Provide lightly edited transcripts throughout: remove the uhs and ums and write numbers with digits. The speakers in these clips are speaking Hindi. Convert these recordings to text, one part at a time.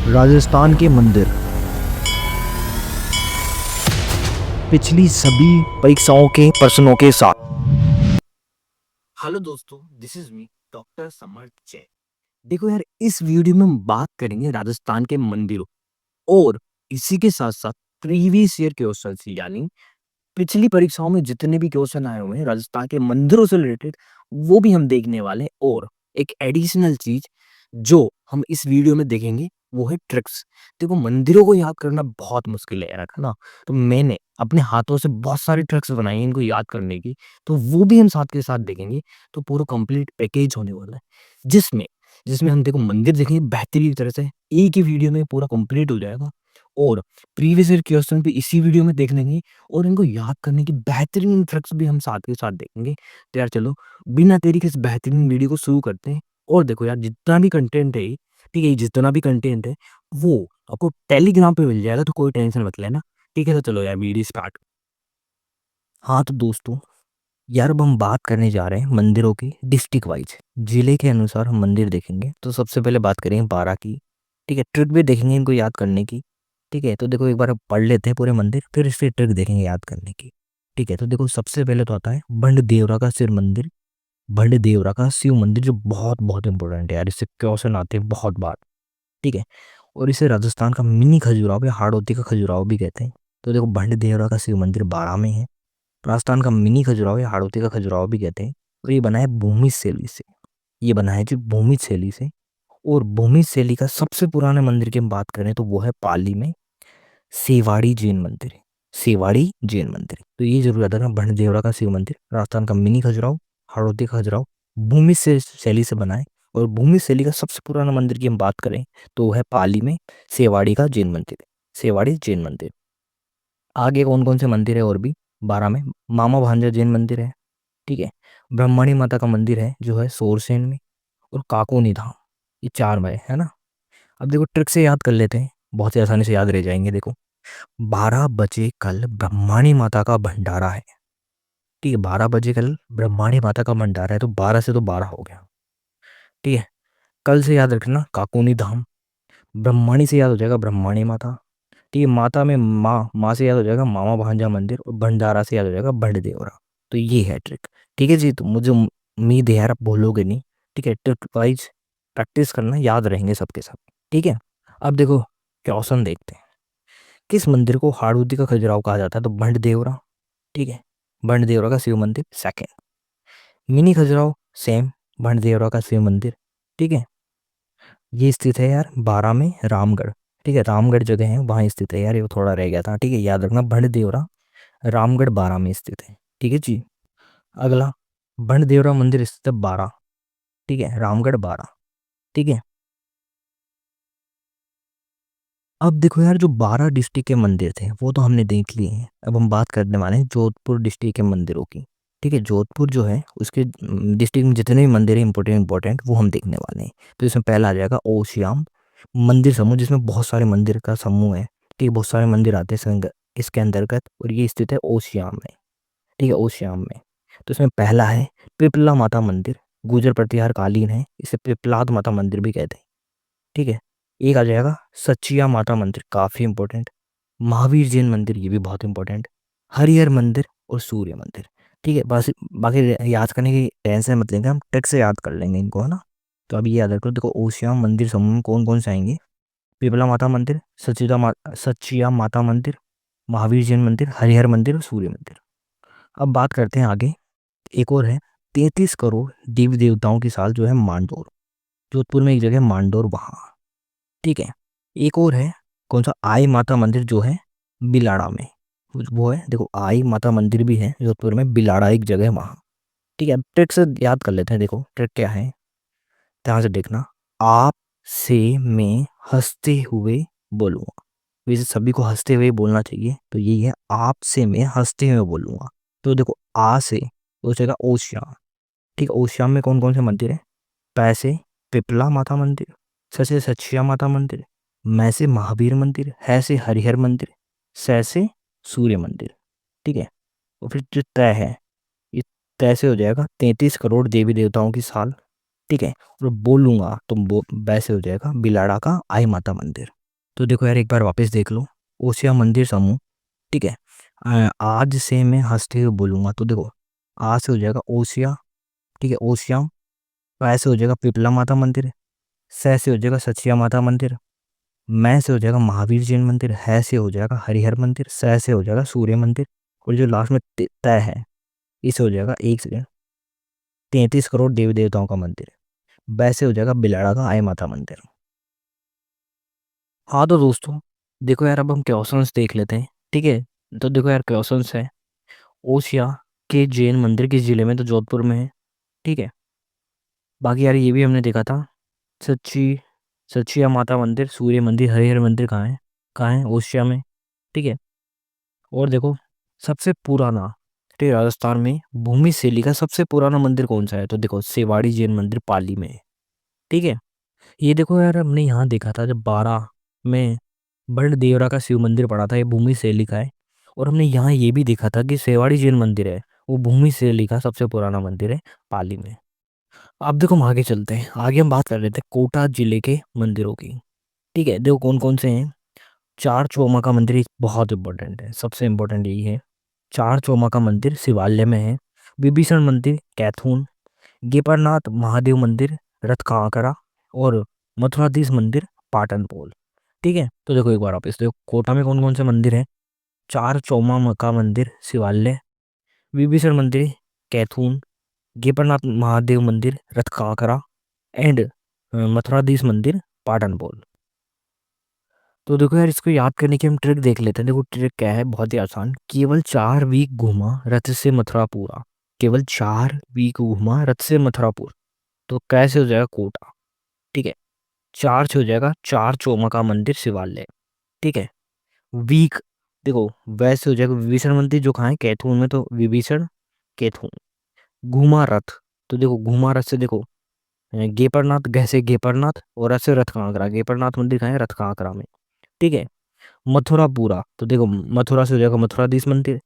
राजस्थान के मंदिर पिछली सभी परीक्षाओं के प्रश्नों के साथ। हेलो दोस्तों, दिस इज मी डॉक्टर समर्थ जैन। देखो यार, इस वीडियो में हम बात करेंगे राजस्थान के मंदिरों और इसी के साथ साथ प्रीवियस ईयर क्वेश्चंस, यानी पिछली परीक्षाओं में जितने भी क्वेश्चन आए हुए हैं राजस्थान के मंदिरों से रिलेटेड, वो भी हम देखने वाले हैं। और एक एडिशनल चीज जो हम इस वीडियो में देखेंगे वो है ट्रिक्स। देखो, मंदिरों को याद करना बहुत मुश्किल है यार, है ना। तो मैंने अपने हाथों से बहुत सारी ट्रिक्स बनाई हैं इनको याद करने की, तो वो भी हम साथ के साथ देखेंगे। तो पूरा कंप्लीट पैकेज होने वाला है, जिसमें जिसमें हम देखो मंदिर देखेंगे बेहतरीन तरह से, एक ही वीडियो में पूरा कंप्लीट हो जाएगा। और प्रीवियस ईयर क्वेश्चन भी इसी वीडियो में देख लेंगे और इनको याद करने की बेहतरीन ट्रिक्स भी हम साथ के साथ देखेंगे। तो यार चलो, बिना देरी के इस बेहतरीन वीडियो को शुरू करते हैं। और देखो यार, जितना भी कंटेंट है, ठीक है, जितना भी कंटेंट है वो आपको टेलीग्राम पे मिल जाएगा, तो कोई टेंशन मत लेना। ठीक है, तो चलो यार वीडियो स्टार्ट। हाँ तो दोस्तों, यार अब हम बात करने जा रहे हैं मंदिरों की डिस्ट्रिक्ट वाइज, जिले के अनुसार हम मंदिर देखेंगे। तो सबसे पहले बात करेंगे बारा की। ठीक है, ट्रिक भी देखेंगे इनको याद करने की। ठीक है, तो देखो एक बार पढ़ लेते हैं पूरे मंदिर, फिर इससे ट्रिक देखेंगे याद करने की। ठीक है, तो देखो सबसे पहले तो आता है बंड देवरा का शिव मंदिर। बंड देवरा का शिव मंदिर जो बहुत बहुत इंपॉर्टेंट है यार, इससे क्वेश्चन आते हैं बहुत बार। ठीक है, और इसे राजस्थान का मिनी खजुराहो या हाड़ौती का खजुराहो भी कहते हैं। तो देखो बंड देवरा का शिव मंदिर बारा में है। राजस्थान का मिनी खजुराहो या हाड़ौती का खजुराहो भी कहते हैं। और ये बना है भूमि शैली से। ये बना है जी भूमि शैली से। और भूमि शैली का सबसे पुराने मंदिर की हम बात करें तो वो है पाली में सेवाड़ी जैन मंदिर है। सेवाड़ी जैन मंदिर, तो ये जरूर याद रखना, भंडदेवरा का शिव मंदिर राजस्थान का मिनी खजुराहो, हाड़ौती का खजुराहो, भूमि से शैली से बना है। और भूमि शैली का सबसे पुराना मंदिर की हम बात करें तो वो है पाली में सेवाड़ी का जैन मंदिर है। सेवाड़ी जैन मंदिर। आगे कौन कौन से मंदिर है और भी, बारह में मामा भांजा जैन मंदिर है। ठीक है, ब्रह्मणी माता का मंदिर है जो है सोरसेन में। और काकोनी धाम, ये चार में है ना। अब देखो ट्रिक से याद कर लेते हैं, बहुत ही आसानी से याद रह जाएंगे। देखो 12 बजे कल ब्रह्माणी माता का भंडारा है। ठीक है, 12 बजे कल ब्रह्माणी माता का भंडारा है, तो 12 से तो 12 हो गया। ठीक है, कल से याद रखना काकोनी धाम। ब्रह्माणी से याद हो जाएगा ब्रह्माणी माता। ठीक है, माता में माँ, माँ से याद हो जाएगा मामा भांजा मंदिर। और भंडारा से याद हो जाएगा भंडदेवरा। तो ये है ट्रिक। ठीक है जी, तो मुझे उम्मीद है यार आप भूलोगे नहीं। ठीक है, ट्रिक वाइज प्रैक्टिस करना, याद रहेंगे सबके सब। ठीक है, अब देखो क्वेश्चन देखते हैं। किस मंदिर को हाड़ौती का खजुराहो कहा जाता है, तो भंडदेवरा। ठीक है, भंडदेवरा का शिव मंदिर second. Mini Khajuraho same, Bhanddevra का शिव मंदिर। ठीक है, ये स्थित है यार बारा में रामगढ़। ठीक है, रामगढ़ जगह है वहाँ स्थित है यार, ये थोड़ा रह गया था। ठीक है, याद रखना भंडदेवरा रामगढ़ बारा में स्थित है। ठीक है जी, अगला भंडदेवरा मंदिर स्थित है बारा। ठीक है, रामगढ़ बारा। ठीक है, अब देखो यार, जो 12 डिस्ट्रिक्ट के मंदिर थे वो तो हमने देख लिए हैं। अब हम बात करने वाले हैं जोधपुर डिस्ट्रिक्ट के मंदिरों की। ठीक है, जोधपुर जो है उसके डिस्ट्रिक्ट में जितने भी मंदिर हैं इंपॉर्टेंट इंपॉर्टेंट, वो हम देखने वाले हैं। तो इसमें पहला आ जाएगा ओशियाम मंदिर समूह, जिसमें बहुत सारे मंदिर का समूह है। ठीक है, बहुत सारे मंदिर आते हैं इसके अंतर्गत, और ये स्थित है ओशियाम में। ठीक है, ओशियाम में। तो इसमें पहला है पिपला माता मंदिर। गुर्जर प्रतिहार कालीन है, इसे पिपलाद माता मंदिर भी कहते हैं। ठीक है, एक आ जाएगा सचिया माता मंदिर, काफ़ी इंपॉर्टेंट। महावीर जैन मंदिर, ये भी बहुत इंपॉर्टेंट। हरिहर मंदिर और सूर्य मंदिर। ठीक है, बस बाकी याद करने की टेंशन मत लेंगे, हम टेक्स्ट से याद कर लेंगे इनको, है ना। तो अभी ये याद रखो, देखो ओशियाम मंदिर समूह में कौन कौन से आएंगे, पिपला माता मंदिर, सचिया माता मंदिर, महावीर जैन मंदिर, हरिहर मंदिर और सूर्य मंदिर। अब बात करते हैं आगे, एक और है 33 करोड़ देवी देवताओं की साल, जो है मांडोर। जोधपुर में एक जगह है मांडोर, वहाँ। ठीक है, एक और है कौन सा, आई माता मंदिर, जो है बिलाड़ा में। वो है, देखो आई माता मंदिर भी है जोधपुर में, बिलाड़ा एक जगह है वहाँ। ठीक है, अब ट्रिक से याद कर लेते हैं। देखो ट्रिक क्या है, ध्यान से देखना। आप से मैं हंसते हुए बोलूँगा। वैसे सभी को हंसते हुए बोलना चाहिए, तो यही है आप से मैं हंसते हुए बोलूँगा। तो देखो आ से हो जाएगा ओशियाम। ठीक है, ओशियाम में कौन कौन से मंदिर है, पैसे पिपला माता मंदिर, से सचिया माता मंदिर, मैं से महावीर मंदिर, है से हरिहर मंदिर, से सूर्य मंदिर। ठीक है, और फिर जो तय है, ये तय से हो जाएगा 33 करोड़ देवी देवताओं की साल। ठीक है, और बोलूंगा तो वैसे हो जाएगा बिलाड़ा का आई माता मंदिर। तो देखो यार एक बार वापस देख लो, ओसिया मंदिर समूह, ठीक है। आज से मैं हंसते हुए बोलूंगा तो देखो, आज से हो जाएगा ओसिया, ठीक है, ओसियाम। ऐसे हो जाएगा पिपला माता मंदिर, सै से हो जाएगा सचिया माता मंदिर, मैं से हो जाएगा महावीर जैन मंदिर, है से हो जाएगा हरिहर मंदिर, सै से हो जाएगा सूर्य मंदिर, और जो लास्ट में तय है, इसे हो जाएगा 1 से 33 करोड़ देवी देवताओं का मंदिर, वैसे हो जाएगा बिलाड़ा का आई माता मंदिर। हाँ तो दोस्तों देखो यार, अब हम क्वेश्चंस देख लेते हैं, ठीक है। तो देखो यार क्वेश्चंस है, ओसिया के जैन मंदिर किस जिले में, तो जोधपुर में है, ठीक है। बाकी यार ये भी हमने देखा था, सच्ची सचिया माता मंदिर, सूर्य मंदिर, हरिहर मंदिर कहाँ है, ओसिया में, ठीक है। और देखो सबसे पुराना, ठीक है, राजस्थान में भूमि शैली का सबसे पुराना मंदिर कौन सा है, तो देखो सेवाड़ी जैन मंदिर पाली में है, ठीक है। ये देखो यार हमने यहाँ देखा था जब 12 में बड़ देवरा का शिव मंदिर पड़ा था, ये भूमि शैली का है। और हमने यहाँ ये भी देखा था कि सेवाड़ी जैन मंदिर है, वो भूमि शैली का सबसे पुराना मंदिर है पाली में। अब देखो हम आगे चलते हैं, आगे हम बात कर लेते हैं कोटा जिले के मंदिरों की, ठीक है। देखो कौन कौन से हैं, चार चौमा का मंदिर, ये बहुत इंपॉर्टेंट है, सबसे इंपॉर्टेंट यही है। चार चौमा का मंदिर शिवालय में है, विभीषण मंदिर कैथून, गेपरनाथ महादेव मंदिर रथकाकरा, और मथुराधीश मंदिर पाटनपोल, ठीक है। तो देखो एक बार आप इस देखो कोटा में कौन कौन से मंदिर हैं, चार चौमा का मंदिर शिवालय, विभीषण मंदिर कैथून, गेपरनाथ महादेव मंदिर रथकाकरा, एंड मथुराधीश मंदिर पाटनपोल। तो देखो यार इसको याद करने की हम ट्रिक देख लेते हैं, देखो ट्रिक क्या है, बहुत ही आसान, केवल 4 वीक घूमा रथ से मथुरा पूरा, केवल 4 वीक घूमा रथ से मथुरापुर, तो कैसे हो जाएगा कोटा, ठीक है। चार से हो जाएगा चार चौमा का मंदिर शिवालय, ठीक है। वीक देखो वैसे हो जाएगा विभीषण मंदिर जो कहाँ है कैथून में, तो विभीषण कैथून, घुमा रथ, तो देखो घुमा रथ से देखो गेपरनाथ, गैसे गेपरनाथ, और रथ से रथ कांकरा, गेपरनाथ मंदिर कहाँ है, रथ कांकरा में, ठीक है। मथुरा पूरा, तो देखो मथुरा से हो जाएगा मथुराधीश मंदिर,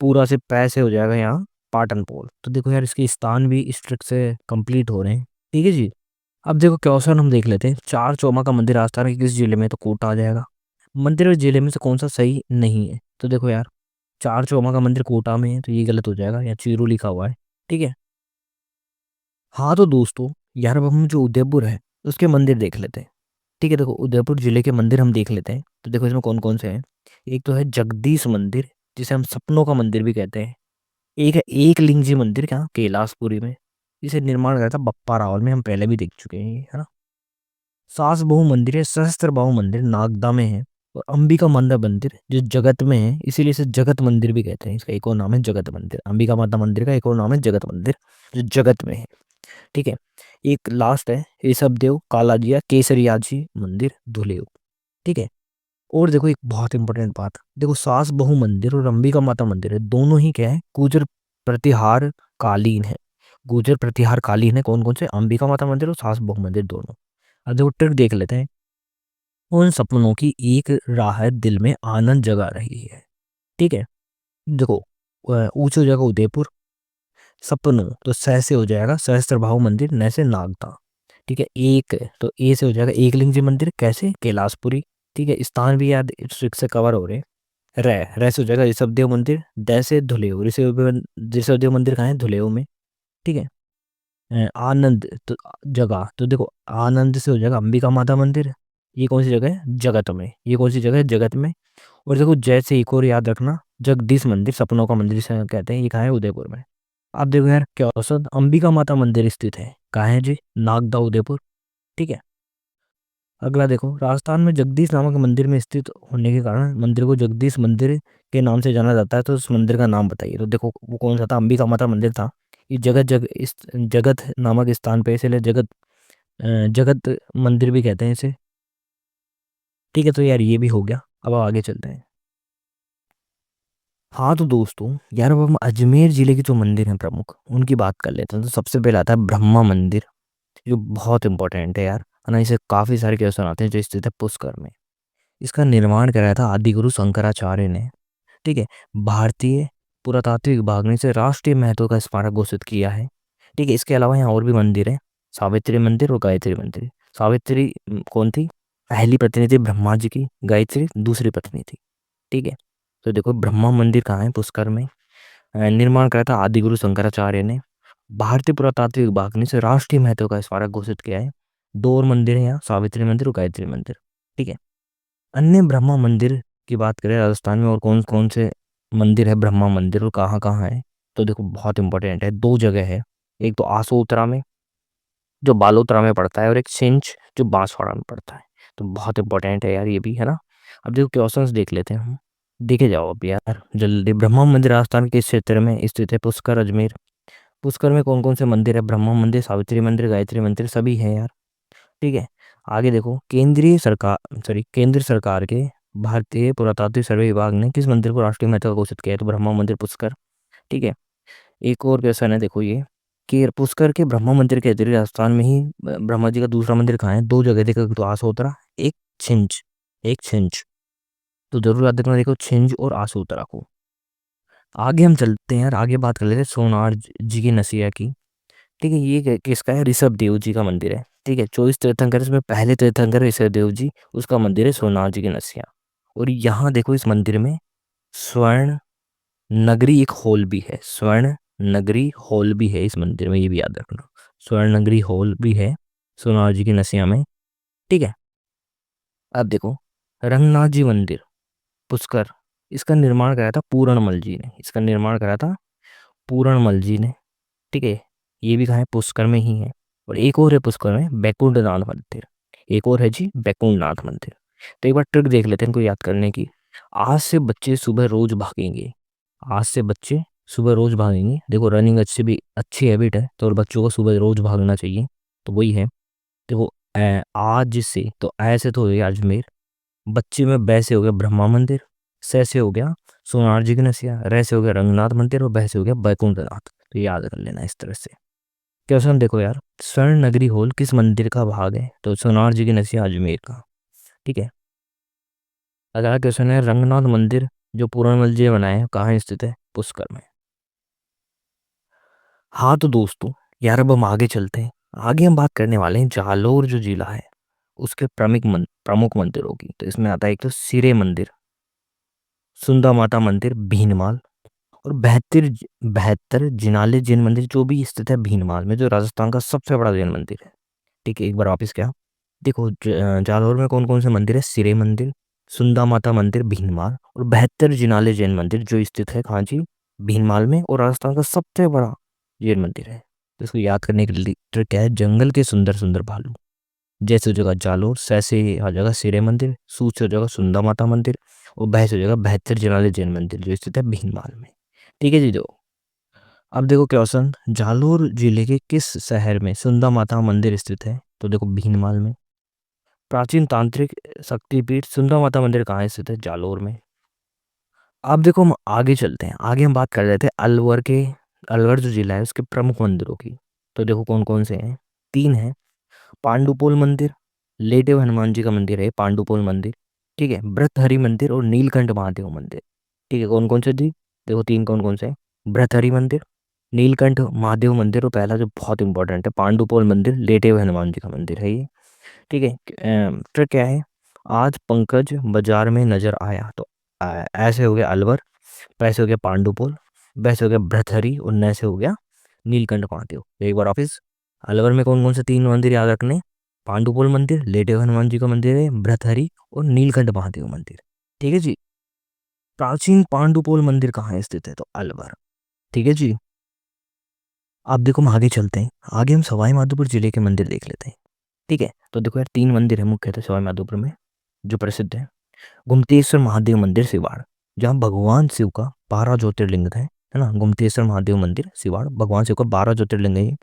पूरा से पै से हो जाएगा यहाँ पाटनपोल। तो देखो यार इसके स्थान भी इस ट्रिक से कंप्लीट हो रहे हैं, ठीक है जी। अब देखो क्वेश्चन हम देख लेते हैं, चार चौमा का मंदिर राजस्थान के किस जिले में है? तो कोटा आ जाएगा। मंदिर और जिले में से कौन सा सही नहीं है? तो देखो यार चार चौमा का मंदिर कोटा में है, तो ये गलत हो जाएगा, या चीरू लिखा हुआ है, ठीक है। हाँ तो दोस्तों यार अब हम जो उदयपुर है उसके मंदिर देख लेते हैं, ठीक है। देखो उदयपुर जिले के मंदिर हम देख लेते हैं, तो देखो इसमें कौन कौन से हैं। एक तो है जगदीश मंदिर, जिसे हम सपनों का मंदिर भी कहते हैं। एक है एक लिंग जी मंदिर, क्या कैलाशपुरी में, जिसे निर्माण करा था बप्पा रावल में, हम पहले भी देख चुके हैं ये, है ना। सास बहु मंदिर है, सहस्त्र बाहु मंदिर नागदा में है। और अंबिका माता मंदिर जो जगत में है, इसीलिए इसे जगत मंदिर भी कहते हैं, इसका एक और नाम है जगत मंदिर, अंबिका माता मंदिर का एक और नाम है जगत मंदिर, जो जगत में है, ठीक है। एक लास्ट है ऋषभ देव कालाजिया केसरिया जी मंदिर धुलेव, ठीक है। और देखो एक बहुत इंपॉर्टेंट बात, देखो सास बहु मंदिर और अंबिका माता मंदिर है, दोनों ही क्या है, गुर्जर प्रतिहार कालीन है, गुर्जर प्रतिहार कालीन है। कौन कौन से? अंबिका माता मंदिर और सास बहु मंदिर दोनों। अब देखो ट्रिक देख लेते हैं, उन सपनों की एक राहत दिल में आनंद जगा रही है, ठीक है। देखो ऊंचे हो जाएगा उदयपुर, सपनों तो सह से हो जाएगा सहस्त्रबाहु मंदिर, न से नागदा, ठीक है। एक तो ए से हो जाएगा एकलिंग जी मंदिर, कैसे? कैलाशपुरी, ठीक है। स्थान भी याद इस ट्रिक से कवर हो रहे हैं। रै से हो जाएगा ऋषभदेव मंदिर, द से धुलेव, ऋषभदेव मंदिर कहाँ है? धुलेव में, ठीक है। आनंद तो जगह, तो देखो आनंद से हो जाएगा अंबिका माता मंदिर, ये कौन सी जगह है? जगत में, ये कौन सी जगह है? जगत में। और देखो जैसे एक और याद रखना, जगदीश मंदिर सपनों का मंदिर जिसे कहते हैं, ये कहाँ है? उदयपुर में। आप देखो यार क्या औसत अंबिका माता मंदिर स्थित है, कहाँ है जी? नागदा उदयपुर, ठीक है। अगला देखो, राजस्थान में जगदीश नामक मंदिर में स्थित होने के कारण मंदिर को जगदीश मंदिर के नाम से जाना जाता है, तो उस मंदिर का नाम बताइए। तो देखो वो कौन सा था? अंबिका माता मंदिर था। ये इस जगत नामक स्थान पे, इसलिए जगत मंदिर भी कहते हैं इसे, ठीक है। तो यार ये भी हो गया, अब आगे चलते हैं। हाँ तो दोस्तों यार अब हम अजमेर जिले के जो मंदिर हैं प्रमुख, उनकी बात कर लेते हैं। तो सबसे पहले आता है ब्रह्मा मंदिर, जो बहुत इंपॉर्टेंट है यार, है ना। इसे काफी सारे क्वेश्चन आते हैं, जो स्थित है पुष्कर में। इसका निर्माण कराया था आदिगुरु शंकराचार्य ने, ठीक है। भारतीय पुरातात्विक विभाग ने इसे राष्ट्रीय महत्व का स्मारक घोषित किया है, ठीक है। इसके अलावा यहाँ और भी मंदिर है, सावित्री मंदिर और गायत्री मंदिर। सावित्री कौन थी? पहली पत्नी थी ब्रह्मा जी की, गायत्री दूसरी पत्नी थी। ठीक है। तो देखो ब्रह्मा मंदिर कहाँ है, पुष्कर में। निर्माण करा था आदिगुरु शंकराचार्य ने। भारतीय पुरातात्विक विभाग ने इसे राष्ट्रीय महत्व का स्मारक घोषित किया है। दो और मंदिर हैं यहाँ, सावित्री मंदिर और गायत्री मंदिर। ठीक है। अन्य ब्रह्मा मंदिर की बात करें राजस्थान में, और कौन कौन से मंदिर है ब्रह्मा मंदिर और कहाँ कहाँ है, तो देखो बहुत इंपॉर्टेंट है, दो जगह है। एक तो आसोतरा में जो बालोतरा में पड़ता है, और एक सिंच जो बांसवाड़ा में पड़ता है। तो बहुत इंपॉर्टेंट है यार ये भी, है ना। अब देखो क्वेश्चंस देख लेते हैं हम। देखे जाओ अब यार जल्दी। ब्रह्मा मंदिर राजस्थान के इस क्षेत्र में स्थित है, पुष्कर अजमेर। पुष्कर में कौन कौन से मंदिर है, ब्रह्मा मंदिर, सावित्री मंदिर, गायत्री मंदिर, सभी है यार। ठीक है। आगे देखो, केंद्र सरकार के भारतीय पुरातात्विक सर्वे विभाग ने किस मंदिर को राष्ट्रीय महत्व घोषित किया है, तो ब्रह्मा मंदिर, पुष्कर। ठीक है। एक और क्वेश्चन है देखो ये, कि पुष्कर के ब्रह्मा मंदिर के अतिरिक्त राजस्थान में ही ब्रह्मा जी का दूसरा मंदिर कहाँ है, दो जगह देखो, एक तो आसोतरा, एक छिंज, एक छिंज। तो जरूर याद रखना, देखो छिंज और आसोतरा को। आगे हम चलते हैं यार, आगे बात कर लेते हैं सोनार जी की नसिया की। ठीक है। ये किसका है, ऋषभ देव जी का मंदिर है। ठीक है। 24 तीर्थंकर इसमें पहले तीर्थंकर ऋषभ देव जी, उसका मंदिर है सोनार जी की नसिया। और यहाँ देखो इस मंदिर में स्वर्ण नगरी एक हॉल भी है, स्वर्ण नगरी हॉल भी है इस मंदिर में, ये भी याद रखना। स्वर्ण नगरी हॉल भी है सोनार जी की नसिया में। ठीक है। अब देखो रंगनाथ जी मंदिर, पुष्कर, इसका निर्माण कराया था पूरणमल जी ने, इसका निर्माण कराया था पूरणमल जी ने। ठीक है। ये भी कहाँ है, पुष्कर में ही है। और एक और है पुष्कर में, बैकुंठनाथ मंदिर। एक और है जी बैकुंठनाथ मंदिर। तो एक बार ट्रिक देख लेते हैं इनको याद करने की। आज से बच्चे सुबह रोज भागेंगे, आज से बच्चे सुबह रोज भागेंगे। देखो रनिंग अच्छी भी अच्छी हैबिट है, तो बच्चों को सुबह रोज भागना चाहिए। तो वही है। देखो आज से, तो ऐसे तो हो गया अजमेर, बच्चे में बैसे हो गया ब्रह्मा मंदिर, सै से हो गया सोनार जी की नसिया, रै से हो गया रंगनाथ मंदिर, और बह से हो गया बैकुंठनाथ। तो याद कर लेना इस तरह से। क्वेश्चन देखो यार, स्वर्ण नगरी हॉल किस मंदिर का भाग है, तो सोनार जी की नसिया अजमेर का। ठीक है। अगला क्वेश्चन है, रंगनाथ मंदिर जो पूरणमल जी ने बनाया है कहाँ स्थित है, पुष्कर में। हाँ तो दोस्तों, यार अब हम आगे चलते हैं। आगे हम बात करने वाले हैं जालोर जो जिला है उसके प्रमुख मंदिरों की। तो इसमें आता है एक तो सिरे मंदिर, सुंदा माता मंदिर भीनमाल, और बहत्तर जिनाले जैन मंदिर जो भी स्थित है भीनमाल में, जो राजस्थान का सबसे बड़ा जैन मंदिर है। ठीक है। एक बार वापिस क्या, देखो जालौर में कौन कौन से मंदिर है, सिरे मंदिर, सुंदा माता मंदिर भीनमाल, और बहत्तर जिनाले जैन मंदिर जो स्थित है कहाँ जी, भीनमाल में, और राजस्थान का सबसे बड़ा जैन मंदिर है। तो इसको याद करने के लिए ट्रिक क्या है, जंगल के सुंदर सुंदर भालू। जैसे हो जाएगा जालोर, सैसे आ जाएगा सिरे मंदिर, सूच हो जाएगा सुंदा माता मंदिर, और भैंस हो जाएगा बहत्तर जिनाले जैन मंदिर जो स्थित है भीनमाल में। ठीक है जी। दो अब देखो क्वेश्चन, जालोर जिले के किस शहर में सुंदा माता मंदिर स्थित है, तो देखो भीनमाल में। प्राचीन तांत्रिक शक्तिपीठ सुंदा माता मंदिर कहाँ स्थित है, जालोर में। अब देखो हम आगे चलते हैं, आगे हम बात कर रहे थे अलवर जो जिला है उसके प्रमुख मंदिरों की। तो देखो कौन कौन से हैं, तीन हैं। पांडुपोल मंदिर, लेटेव हनुमान जी का मंदिर है पांडुपोल मंदिर। ठीक है। भृतहरि मंदिर और नीलकंठ महादेव मंदिर। ठीक है। कौन कौन से जी, देखो तीन कौन कौन से, भृतहरि मंदिर, नीलकंठ महादेव मंदिर, और पहला जो बहुत इंपॉर्टेंट है पांडुपोल मंदिर, लेटेव हनुमान जी का मंदिर है ये। ठीक है। ट्रिक क्या है, आज पंकज बाजार में नजर आया, तो ऐसे हो गया अलवर, पैसे हो गया पांडुपोल, वैसे हो गया भ्रथहरी, और नैसे हो गया नीलकंठ महादेव। तो एक बार ऑफिस, अलवर में कौन कौन से तीन मंदिर याद रखने, पांडुपोल मंदिर, लेटेव हनुमान जी का मंदिर है, भ्रथहरी और नीलकंठ महादेव मंदिर। ठीक है जी। प्राचीन पांडुपोल मंदिर कहाँ स्थित है, तो अलवर। ठीक है जी। अब देखो हम आगे चलते हैं, आगे हम सवाई माधोपुर जिले के मंदिर देख लेते हैं। ठीक है। तो देखो यार तीन मंदिर है मुख्यतः सवाई माधोपुर में जो प्रसिद्ध है। गुमतेश्वर महादेव मंदिर सिवाड़, जहाँ भगवान शिव का 12 ज्योतिर्लिंग है ना। गुमतेश्वर महादेव मंदिर सिवाड़, भगवान शिव का 12 ज्योतिर्लिंग है ये।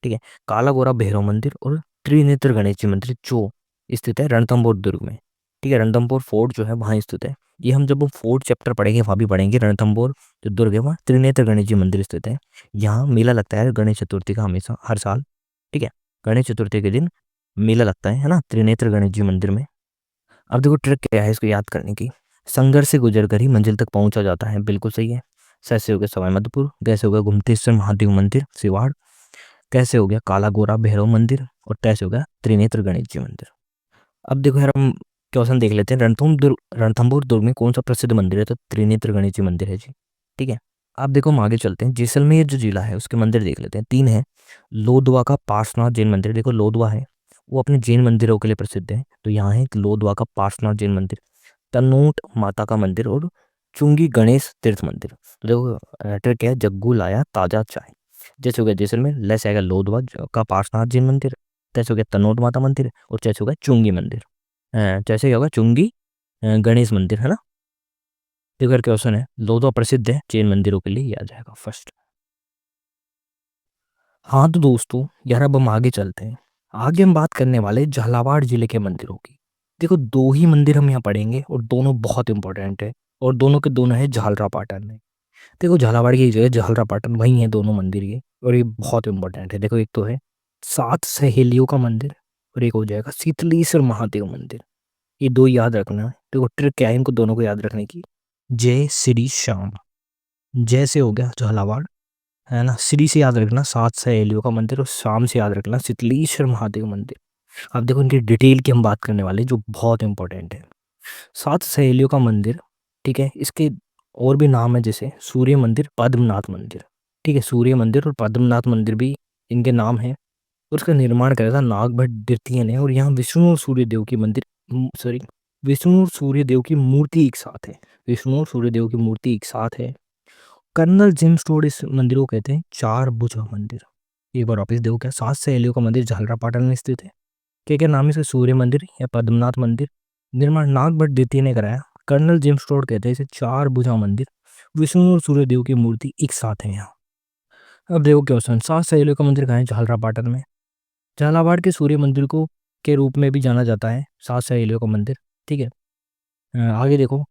ठीक है। काला गोरा भैरव मंदिर और त्रिनेत्र गणेश जी मंदिर जो स्थित है रणथंभौर दुर्ग में। ठीक है। रणथंभौर फोर्ट जो है वहाँ स्थित है। ये हम जब हम फोर्ट चैप्टर पढ़ेंगे वहाँ भी पढ़ेंगे। रणथंभौर जो दुर्ग है वहाँ त्रिनेत्र गणेश जी मंदिर स्थित है। यहाँ मेला लगता है गणेश चतुर्थी का, हमेशा हर साल। ठीक है। गणेश चतुर्थी के दिन मेला लगता है ना, त्रिनेत्र गणेश जी मंदिर में। अब देखो ट्रिक क्या है इसको याद करने की, संघर्ष से गुजर कर ही मंजिल तक पहुंचा जाता है, बिल्कुल सही है। सैसे हो गया सवाई माधोपुर, कैसे हो गया गुमतेश्वर महादेव मंदिर सिवाड़, कैसे हो गया काला गोरा भैरव मंदिर, और तैसे हो गया त्रिनेत्र गणेश जी मंदिर। अब देखो यार हम क्वेश्चन देख लेते हैं। रणथंभौर दुर्ग में कौन सा प्रसिद्ध मंदिर है? तो त्रिनेत्र गणेश जी मंदिर है जी। ठीक है। अब देखो हम आगे चलते हैं, जैसलमेर जो जिला है उसके मंदिर देख लेते हैं। तीन है। लोधवा का पार्श्वनाथ जैन मंदिर, देखो लोधवा है वो अपने जैन मंदिरों के लिए प्रसिद्ध है, तो यहाँ है लोधवा का पार्श्वनाथ जैन मंदिर, तनोट माता का मंदिर और चुंगी गणेश तीर्थ मंदिर। तो देखो ट्रिक है, जग्गू लाया ताजा चाय। जैसे हो गया जैसलमेर, लेस आएगा लोधवा का पार्श्वनाथ जैन मंदिर, जैसे हो गया तनोट माता मंदिर और जैसे हो गया चुंगी मंदिर। जैसे क्या होगा चुंगी गणेश मंदिर है ना। देखो यार क्वेश्चन है, लोधवा प्रसिद्ध है जैन मंदिरों के लिए, ये आ जाएगा फर्स्ट। हाँ तो दोस्तों यार अब हम आगे चलते हैं। आगे हम बात करने वाले झालावाड़ जिले के मंदिरों की। देखो दो ही मंदिर हम यहाँ पढ़ेंगे और दोनों बहुत इंपॉर्टेंट है, और दोनों के दोनों है झालरा पाटन में। देखो झालावाड़ की जगह झालरा पाटन वही है दोनों मंदिर ये, और ये बहुत इंपॉर्टेंट है। देखो एक तो है सात सहेलियों का मंदिर और एक हो जाएगा शीतलेश्वर महादेव मंदिर। ये दो याद रखना है। देखो ट्रिक क्या है इनको दोनों को याद रखने की, जय श्री श्याम। जय से हो गया झालावाड़ है ना, श्री से याद रखना सात सहेलियों का मंदिर, और शाम से याद रखना शीतलेश्वर महादेव मंदिर। अब देखो इनकी डिटेल की हम बात करने वाले हैं, जो बहुत इंपॉर्टेंट है। सात सहेलियों का मंदिर, ठीक है, इसके और भी नाम है जैसे सूर्य मंदिर, पद्मनाथ मंदिर। ठीक है, सूर्य मंदिर और पद्मनाथ मंदिर भी इनके नाम है। और उसका निर्माण करा था नागभट्ट द्वितीय ने, और यहाँ विष्णु और सूर्यदेव की मंदिर, सॉरी, विष्णु और सूर्यदेव की मूर्ति एक साथ है। विष्णु और सूर्यदेव की मूर्ति एक साथ है। कर्नल जिम स्टोर इस मंदिर को कहते हैं चार भुजा मंदिर। एक बार वापिस देखो, क्या सात सहेलियों का मंदिर झालरापाटन में स्थित है। क्या क्या नाम है इसका? सूर्य मंदिर या पद्मनाथ मंदिर। निर्माण नागभट्ट द्वितीय ने कराया। कर्नल जिम स्टोर कहते हैं इसे चार भुजा मंदिर। विष्णु और सूर्यदेव की मूर्ति एक साथ है यहाँ। अब देखो क्वेश्चन, सात सहेलियों का मंदिर कहाँ है? झालरापाटन में। झालावाड़ के सूर्य मंदिर को के रूप में भी जाना जाता है सात सहेलियों का मंदिर। ठीक है। आगे देखो,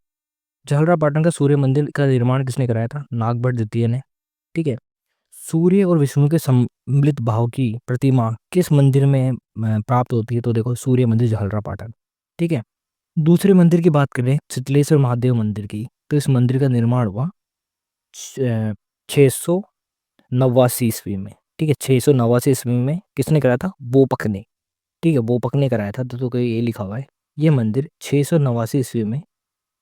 झालरापाटन का सूर्य मंदिर का निर्माण किसने कराया था? नागभट्ट द्वितीय ने। ठीक है। सूर्य और विष्णु के सम्मिलित भाव की प्रतिमा किस मंदिर में प्राप्त होती है? तो देखो सूर्य मंदिर झालरापाटन। ठीक है। दूसरे मंदिर की बात करें शीतलेश्वर महादेव मंदिर की, तो इस मंदिर का निर्माण हुआ 689 ईस्वी में। ठीक है, 689 ईस्वी में किसने कराया था? बोपक ने। ठीक है, बोपक ने कराया था। तो ये लिखा हुआ है, ये मंदिर 689 ईस्वी में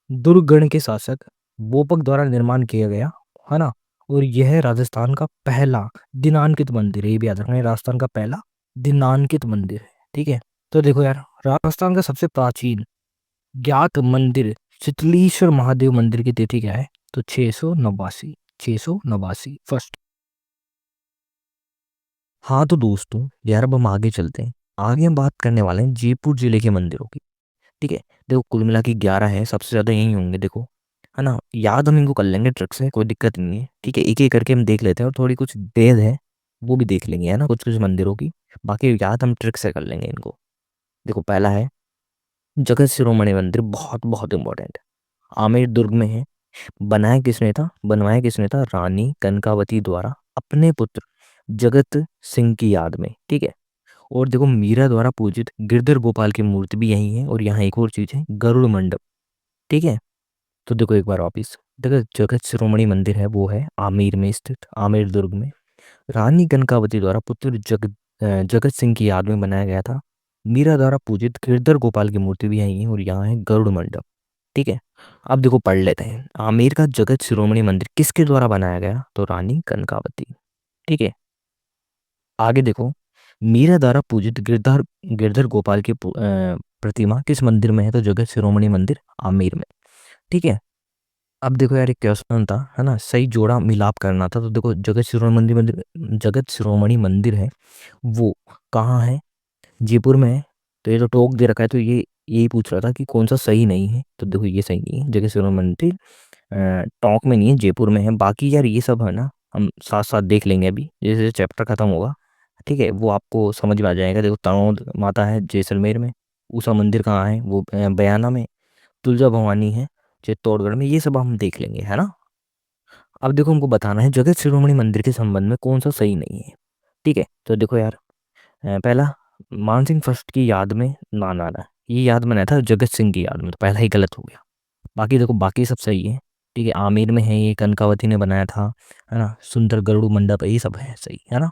दुर्गण के शासक बोपक द्वारा निर्माण किया गया है ना। और यह राजस्थान का पहला दिनांकित मंदिर है, ये भी याद रखना है, राजस्थान का पहला दिनांकित मंदिर है। ठीक है। तो देखो यार, राजस्थान का सबसे प्राचीन ज्ञात मंदिर शीतलेश्वर महादेव मंदिर की तिथि क्या है? तो 689, 689 फर्स्ट। हाँ तो दोस्तों यार अब हम आगे चलते हैं। आगे हम बात करने वाले हैं जयपुर जिले के मंदिरों की। ठीक है। देखो कुल मिला के 11 है, सबसे ज्यादा यही होंगे देखो, है ना। याद हम इनको कर लेंगे ट्रिक से, कोई दिक्कत नहीं है। ठीक है, एक एक करके हम देख लेते हैं, और थोड़ी कुछ देर है वो भी देख लेंगे, है ना, कुछ कुछ मंदिरों की। बाकी याद हम ट्रिक से कर लेंगे इनको। देखो पहला है जगत शिरोमणि मंदिर, बहुत बहुत इंपॉर्टेंट है, आमेर दुर्ग में है। बनवाया किसने था? रानी कनकावती द्वारा अपने पुत्र जगत सिंह की याद में। ठीक है। और देखो मीरा द्वारा पूजित गिरधर गोपाल की मूर्ति भी यही है। और यहाँ एक और चीज है, गरुड़ मंडप। ठीक है। तो देखो एक बार वापिस देखो, जगत शिरोमणि मंदिर है वो है आमेर में स्थित, आमेर दुर्ग में। रानी कनकावती द्वारा पुत्र जगत सिंह की याद में बनाया गया था। मीरा द्वारा पूजित गिरधर गोपाल की मूर्ति भी यही है, और यहाँ है गरुड़ मंडप। ठीक है। अब देखो पढ़ लेते हैं, आमेर का जगत शिरोमणि मंदिर किसके द्वारा बनाया गया? तो रानी कनकावती। ठीक है। आगे देखो, मीरा द्वारा पूजित गिरधर गिरधर गोपाल की प्रतिमा किस मंदिर में है? तो जगत शिरोमणि मंदिर आमेर में। ठीक है। अब देखो यार एक क्वेश्चन था, है ना, सही जोड़ा मिलाप करना था। तो देखो जगत शिरोमणि मंदिर है वो कहाँ है? जयपुर में है। तो ये तो टोक दे रखा है, तो ये यही पूछ रहा था कि कौन सा सही नहीं है। तो देखो ये सही नहीं है, जगत शिरोमणि मंदिर टोंक में नहीं है, जयपुर में है। बाकी यार ये सब है ना, हम साथ साथ देख लेंगे अभी जैसे जैसे चैप्टर खत्म होगा। ठीक है, वो आपको समझ में आ जाएगा। देखो तनोद माता है जैसलमेर में, उषा मंदिर कहाँ है? वो बयाना में। तुलजा भवानी है चित्तौड़गढ़ में। ये सब हम देख लेंगे, है ना। अब देखो हमको बताना है जगत शिरोमणि मंदिर के संबंध में कौन सा सही नहीं है। ठीक है। तो देखो यार, पहला मानसिंह फर्स्ट की याद में नानारा, ये याद बनाया था जगत सिंह की याद में, तो पहला ही गलत हो गया। बाकी देखो बाकी सब सही है। ठीक है, आमेर में है, ये कनकावती ने बनाया था, है ना। सुंदर गरुड़ मंडप है, ये सब है सही, है ना।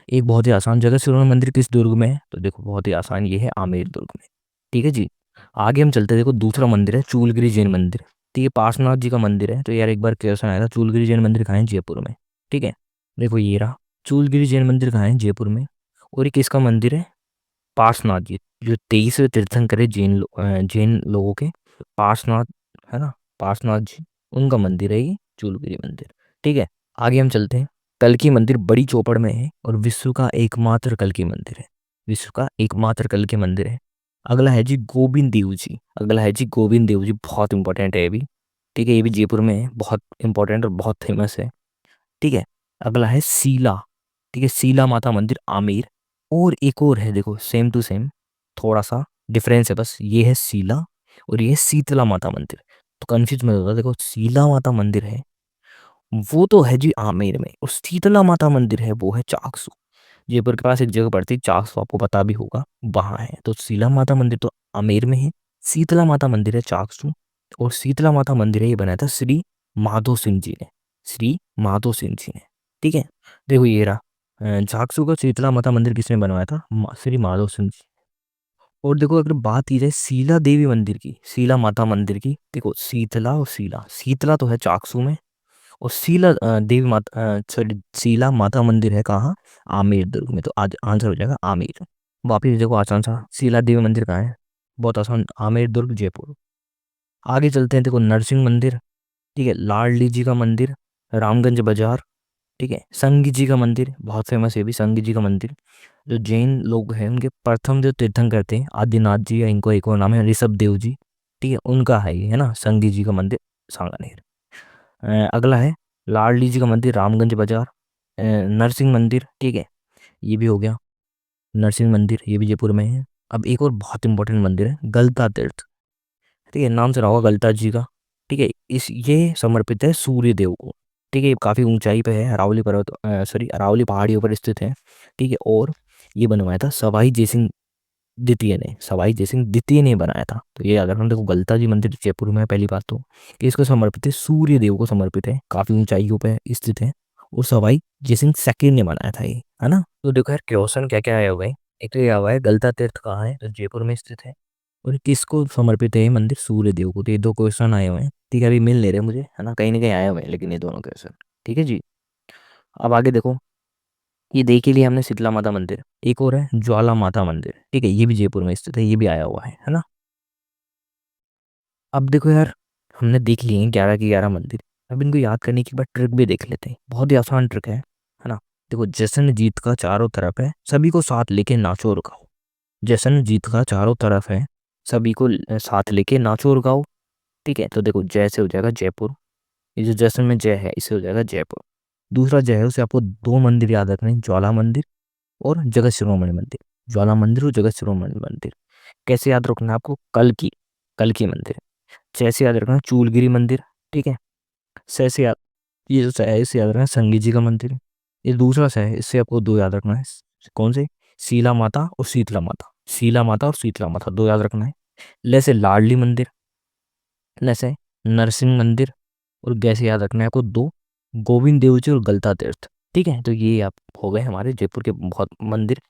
एक बहुत ही आसान, जगत शिरोमणि मंदिर किस दुर्ग में है? तो देखो बहुत ही आसान, ये है आमेर दुर्ग में। ठीक है जी। आगे हम चलते हैं, देखो दूसरा मंदिर है चूलगिरी जैन मंदिर। ठीक है, पार्श्वनाथ जी का मंदिर है। तो यार एक बार क्वेश्चन आया था, चूलगिरी जैन मंदिर कहाँ है? जयपुर में। ठीक है, देखो ये रहा, चूलगिरी जैन मंदिर कहाँ है? जयपुर में। और ये किसका मंदिर है? पार्श्वनाथ जी, जो 23वें तीर्थंकर है जैन लोगों के, पार्श्वनाथ, है ना, पार्श्वनाथ जी, उनका मंदिर है ये चूलगिरी मंदिर। ठीक है, आगे हम चलते हैं। कल्कि मंदिर बड़ी चौपड़ में है और विश्व का एकमात्र कल्कि मंदिर है। विश्व का एकमात्र कल्कि मंदिर है। अगला है जी गोविंद देव जी। अगला है जी गोविंद देव जी, बहुत इंपॉर्टेंट है ये भी। ठीक है, ये भी जयपुर में है, बहुत इंपॉर्टेंट और बहुत फेमस है। ठीक है, अगला है सीला। ठीक है, सीला माता मंदिर आमेर। और एक और है, देखो सेम टू सेम, थोड़ा सा डिफरेंस है बस, ये है सीला और ये है शीतला माता मंदिर। तो कंफ्यूज मत होगा, देखो सीला माता मंदिर है वो तो है जी आमेर में, और शीतला माता मंदिर है वो है चाकसू। जयपुर के पास एक जगह पड़ती है चाकसू, आपको पता भी होगा, वहां है। तो शीला माता मंदिर तो आमेर में है, शीतला माता मंदिर है चाकसू। और शीतला माता मंदिर है, ये बनाया था श्री माधो सिंह जी ने। श्री माधो सिंह जी ने। ठीक है, देखो ये रहा, चाकसू का शीतला माता मंदिर किसने बनवाया था? श्री माधो सिंह जी। और देखो अगर बात की जाए शीला देवी मंदिर की, शीला माता मंदिर की, देखो शीतला और शीला, शीतला तो है चाकसू में, और शीला देवी माता, सॉरी शीला माता मंदिर है कहाँ? आमेर दुर्ग में। तो आज आंसर हो जाएगा आमेर। वापिस देखो आसान सा, शीला देवी मंदिर कहाँ है? बहुत आसान, आमेर दुर्ग जयपुर। आगे चलते हैं, देखो नरसिंह मंदिर। ठीक है, लाडली जी का मंदिर, रामगंज बाजार। ठीक है, संगी जी का मंदिर, बहुत फेमस है भी संगी जी का मंदिर। जो जैन लोग हैं उनके प्रथम जो तीर्थंकर थे आदिनाथ जी, या इनको एक और नाम है ऋषभ देव जी। ठीक है, उनका है ये, है ना, संगी जी का मंदिर सांगानेर। अगला है लाडली जी का मंदिर रामगंज बाजार। नरसिंह मंदिर, ठीक है, ये भी हो गया। नरसिंह मंदिर ये भी जयपुर में है। अब एक और बहुत इंपॉर्टेंट मंदिर है गलता तीर्थ। ठीक है, नाम से रहा होगा गलता जी का। ठीक है, इस ये समर्पित है सूर्य देव को। ठीक है, ये काफ़ी ऊंचाई पे है, अरावली पर्वत, सॉरी अरावली पहाड़ियों पर स्थित है। ठीक है, और ये बनवाया था सवाई जयसिंह द्वितीय ने, सवाई जयसिंह द्वितीय ने बनाया था। तो ये याद रखना, देखो गलता जी मंदिर जयपुर में है पहली बात तो, कि इसको समर्पित है सूर्य देव को समर्पित है, काफी ऊंचाइयों पे स्थित है। और सवाई जयसिंह सेकंड ने बनाया था ये, है ना। तो देखो यार क्वेश्चन क्या क्या आया हुआ है। एक तो ये आया हुआ है गलता तीर्थ कहाँ है? तो जयपुर में स्थित है। और किसको समर्पित है ये मंदिर? सूर्य देव को। तो ये दो क्वेश्चन आए हुए हैं। ठीक है, अभी मिल नहीं रहे मुझे, है ना, कहीं ना कहीं आए हुए हैं लेकिन ये दोनों क्वेश्चन। ठीक है जी। अब आगे देखो, ये देख ही लिया हमने शीतला माता मंदिर। एक और है ज्वाला माता मंदिर। ठीक है, ये भी जयपुर में स्थित है, ये भी आया हुआ है ना। अब देखो यार, हमने देख लिए हैं 11 के 11 मंदिर। अब इनको याद करने की बाद ट्रिक भी देख लेते हैं, बहुत ही आसान ट्रिक है ना। देखो जश्न जीत का चारों तरफ है, सभी को साथ लेके नाचो और गाओ। जश्न जीत का चारों तरफ है, सभी को साथ लेके नाचो और गाओ। ठीक है, तो देखो जय से हो जाएगा जयपुर, ये जो जश्न में जय है इसे हो जाएगा जयपुर। दूसरा जय है उसे आपको दो मंदिर याद रखने हैं, ज्वाला मंदिर और जगत शिरोमणि मंदिर। ज्वाला मंदिर और जगत शिरोमणि मंदिर कैसे याद रखना है आपको? कल की मंदिर। जैसे याद रखना चूलगिरी मंदिर। ठीक है, से याद, ये जो है इसे याद रखना संगी जी का मंदिर। ये दूसरा सा है, इससे आपको दो याद रखना है। कौन से? शीला माता और शीतला माता। शीला माता और शीतला माता दो याद रखना है। जैसे लाडली मंदिर, जैसे नरसिंह मंदिर, और कैसे याद रखना है आपको दो, गोविंद देव जी और गलता तीर्थ। ठीक है, तो ये आप हो गए हमारे जयपुर के बहुत मंदिर।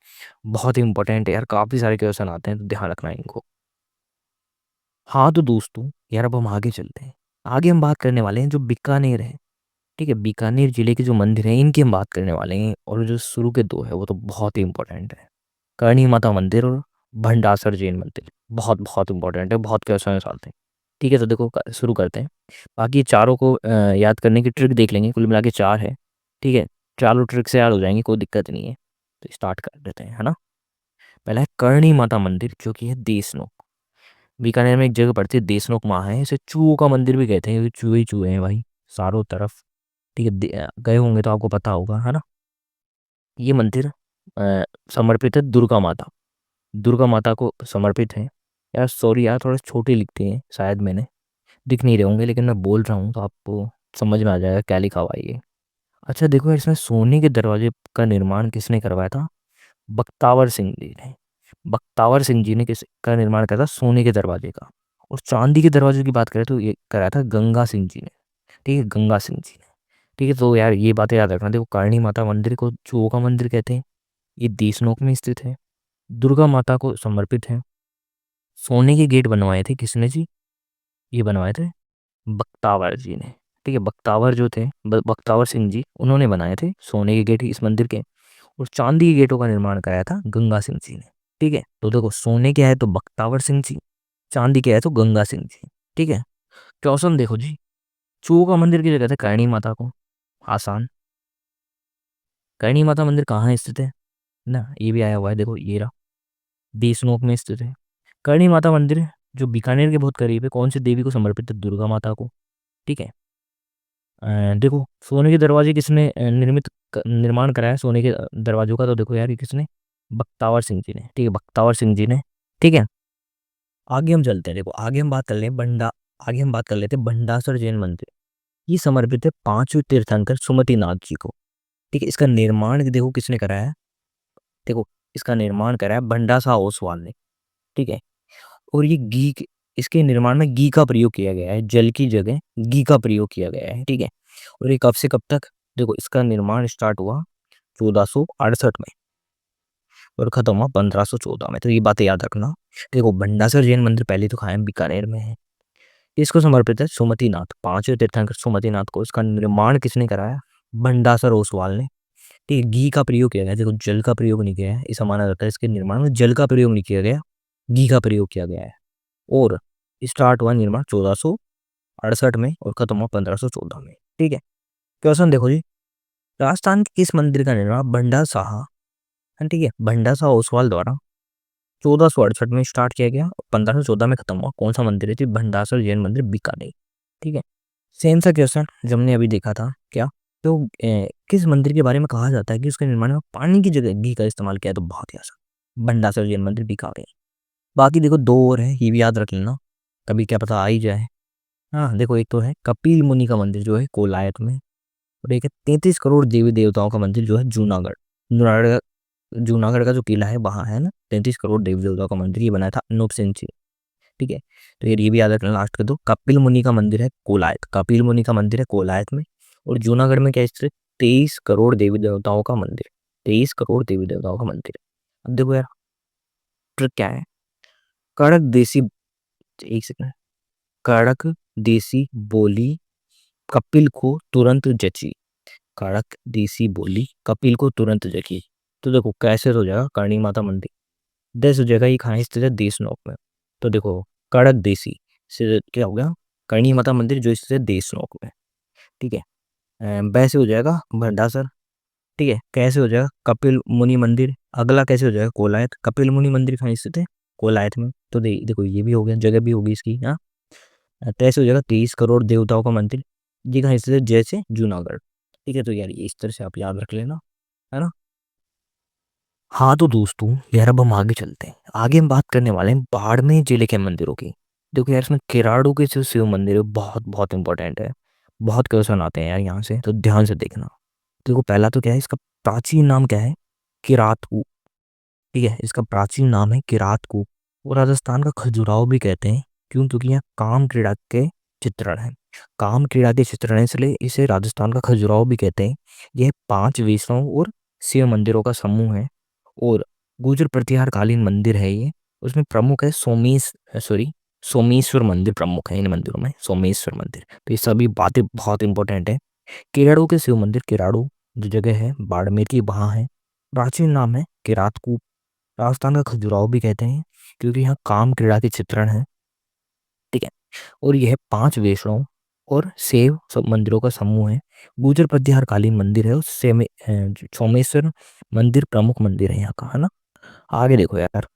बहुत ही इंपॉर्टेंट है यार, काफ़ी सारे क्वेश्चन आते हैं तो ध्यान रखना है इनको। हाँ तो दोस्तों यार, अब हम आगे चलते हैं। आगे हम बात करने वाले हैं जो बीकानेर है। ठीक है, बीकानेर जिले के जो मंदिर हैं इनकी हम बात करने वाले हैं, और जो शुरू के दो है वो तो बहुत ही इंपॉर्टेंट है। करणी माता मंदिर और भंडासर जैन मंदिर, बहुत बहुत इंपॉर्टेंट है, बहुत क्वेश्चन आते हैं। ठीक है, तो देखो शुरू करते हैं। बाकी चारों को याद करने की ट्रिक देख लेंगे, कुल मिला के चार है। ठीक है, चारों ट्रिक से याद हो जाएंगे, कोई दिक्कत नहीं है। तो स्टार्ट कर देते हैं, है ना। पहला है करणी माता मंदिर, जो कि है देशनोक। बीकानेर में एक जगह पड़ती है देशनोक वहाँ है, इसे चूहों का मंदिर भी कहते हैं, क्योंकि चूहे ही चूहे हैं भाई चारों तरफ। ठीक है, गए होंगे तो आपको पता होगा, है ना। ये मंदिर समर्पित है दुर्गा माता। दुर्गा माता को समर्पित है। यार सॉरी यार, थोड़ा छोटे लिखते हैं शायद, मैंने दिख नहीं रहे होंगे लेकिन मैं बोल रहा हूँ तो आपको समझ में आ जाएगा क्या लिखा हुआ है ये। अच्छा देखो यार, इसमें सोने के दरवाजे का निर्माण किसने करवाया था? बख्तावर सिंह जी ने। बख्तावर सिंह जी ने किस का निर्माण करा था? सोने के दरवाजे का। और चांदी के दरवाजे की बात करें तो ये कराया था गंगा सिंह जी ने। ठीक है, गंगा सिंह जी ने। ठीक है, तो यार ये बातें याद रखना। देखो करणी माता मंदिर को चूहों का मंदिर कहते हैं, ये देशनोक में स्थित है, दुर्गा माता को समर्पित है, सोने के गेट बनवाए थे किसने जी? ये बनवाए थे बख्तावर जी ने। ठीक है, बख्तावर जो थे, बख्तावर सिंह जी, उन्होंने बनाए थे सोने के गेट इस मंदिर के। और चांदी के गेटों का निर्माण कराया था गंगा सिंह जी ने। ठीक है, तो देखो सोने के है तो बख्तावर सिंह जी, चांदी के है तो गंगा सिंह जी। ठीक है, क्वेश्चन देखो जी, चूका मंदिर की जगह थे करणी माता को। आसान। करणी माता मंदिर कहाँ स्थित है ना, ये भी आया हुआ है, देखो ये रहा, देशनोक में स्थित है। करणी माता मंदिर जो बीकानेर के बहुत करीब है, कौन सी देवी को समर्पित है? दुर्गा माता को। ठीक है, देखो सोने के दरवाजे किसने निर्माण कराया सोने के दरवाजों का? तो देखो यार, ये किसने? बख्तावर सिंह जी ने। ठीक है, बख्तावर सिंह जी ने। ठीक है, आगे हम चलते हैं। देखो आगे हम बात कर लें आगे हम बात कर लेते हैं भंडासर जैन मंदिर। ये समर्पित है पांचवें तीर्थंकर सुमति नाथ जी को। ठीक है, इसका निर्माण देखो किसने कराया है? देखो इसका निर्माण कराया भंडासा ओसवाल ने। ठीक है, और ये इसके निर्माण में घी का प्रयोग किया गया है, जल की जगह घी का प्रयोग किया गया है। ठीक है, और ये कब से कब तक? देखो इसका निर्माण स्टार्ट हुआ 1468 में और खत्म हुआ 1514 में। तो ये बातें याद रखना। देखो भंडासर जैन मंदिर पहले तो कायम बीकानेर में है। इसको समर्पित है सुमतिनाथ, पांचवें तीर्थंकर सुमतिनाथ को। इसका निर्माण किसने कराया? भंडासर ओसवाल ने। ठीक है, घी का प्रयोग किया गया, देखो जल का प्रयोग नहीं किया है, ऐसा माना जाता है इसके निर्माण में जल का प्रयोग नहीं किया गया, घी का प्रयोग किया गया है। और स्टार्ट हुआ निर्माण 1468 में और खत्म हुआ 1514 में। ठीक है, क्वेश्चन देखो जी, राजस्थान के किस मंदिर का निर्माण भंडार शाह, ठीक है, भंडार शाह ओसवाल द्वारा 1468 में स्टार्ट किया गया और 1514 में खत्म हुआ? कौन सा मंदिर है जी? भंडासर जैन मंदिर बीकानेर। ठीक है, सेम सा क्वेश्चन जो हमने अभी देखा था, क्या? तो किस मंदिर के बारे में कहा जाता है कि उसके निर्माण में पानी की जगह घी का इस्तेमाल किया है? तो बहुत ही आसान, भंडासर जैन मंदिर बीकानेर। बाकी देखो दो और है, ये भी याद रख लेना, कभी क्या पता आ ही जाए। हाँ देखो, एक तो है कपिल मुनि का मंदिर जो है कोलायत में, और एक है 33 करोड़ देवी देवताओं का मंदिर जो है जूनागढ़। जूनागढ़ जूनागढ़ का जो किला है वहाँ है ना, 33 करोड़ देवी देवताओं का मंदिर, ये बनाया था अनूप सिंह जी। ठीक है, तो ये भी याद रखना लास्ट का। दो कपिल मुनि का मंदिर है कोलायत, कपिल मुनि का मंदिर है कोलायत में। और जूनागढ़ में क्या स्थित? 23 करोड़ देवी देवताओं का मंदिर, 23 करोड़ देवी देवताओं का मंदिर। अब देखो यार, ट्रिक क्या है? कड़क देसी, एक सेकंड, कड़क देसी बोली कपिल को तुरंत जची, कड़क देसी बोली कपिल को तुरंत जची। तो देखो कैसे हो जाएगा? करणी माता मंदिर 10 जगह ही कहाँ स्थित है? देशनोक में। तो देखो कड़क देसी से क्या हो गया? करणी माता मंदिर जो स्थित है देशनोक में। ठीक है, वैसे हो जाएगा भंडासर। ठीक है, कैसे हो जाएगा? कपिल मुनि मंदिर। अगला कैसे हो जाएगा? कोलायत। कपिल मुनि मंदिर कहाँ स्थित है? कोलायत में। तो देखो ये भी हो गया, जगह भी होगी इसकी। हाँ, तो ऐसे हो जाएगा 23 करोड़ देवताओं का मंदिर, ये कहाँ स्थित है? जैसे जूनागढ़। ठीक है, तो यार ये इस तरह से आप याद रख लेना, है ना। हाँ तो दोस्तों यार, अब हम आगे चलते हैं। आगे हम बात करने वाले हैं बाड़मेर जिले के मंदिरों की। देखो यार, इसमें किराड़ू के जो शिव मंदिर है बहुत बहुत इंपॉर्टेंट है, बहुत क्वेश्चन आते हैं यार यहाँ से, तो ध्यान से देखना। देखो पहला तो क्या है, इसका प्राचीन नाम क्या है? किरातकू। ठीक है, इसका प्राचीन नाम है किरातकू। और राजस्थान का खजुराहो भी कहते हैं, क्यों? क्योंकि यहाँ काम क्रीड़ा के चित्रण है, काम क्रीड़ा के चित्रण है, इसलिए इसे राजस्थान का खजुराहो भी कहते हैं। यह 5 वैष्णव और शिव मंदिरों का समूह है और गुर्जर प्रतिहार कालीन मंदिर है ये। उसमें प्रमुख है सोमेश्वर मंदिर प्रमुख है इन मंदिरों में, सोमेश्वर मंदिर। तो ये सभी बातें बहुत इंपॉर्टेंट है। केराड़ू के शिव मंदिर, केराड़ू जो जगह है बाड़मेर की, वहाँ है। प्राचीन नाम है किरातकूट। राजस्थान का खजुराहो भी कहते हैं क्योंकि यहाँ काम क्रीड़ा के चित्रण है। ठीक है, और यह 5 वैष्णव और शैव सब मंदिरों का समूह है। गुर्जर प्रतिहार कालीन मंदिर है, उससे सोमेश्वर मंदिर प्रमुख मंदिर है यहाँ का, है ना। आगे देखो यार,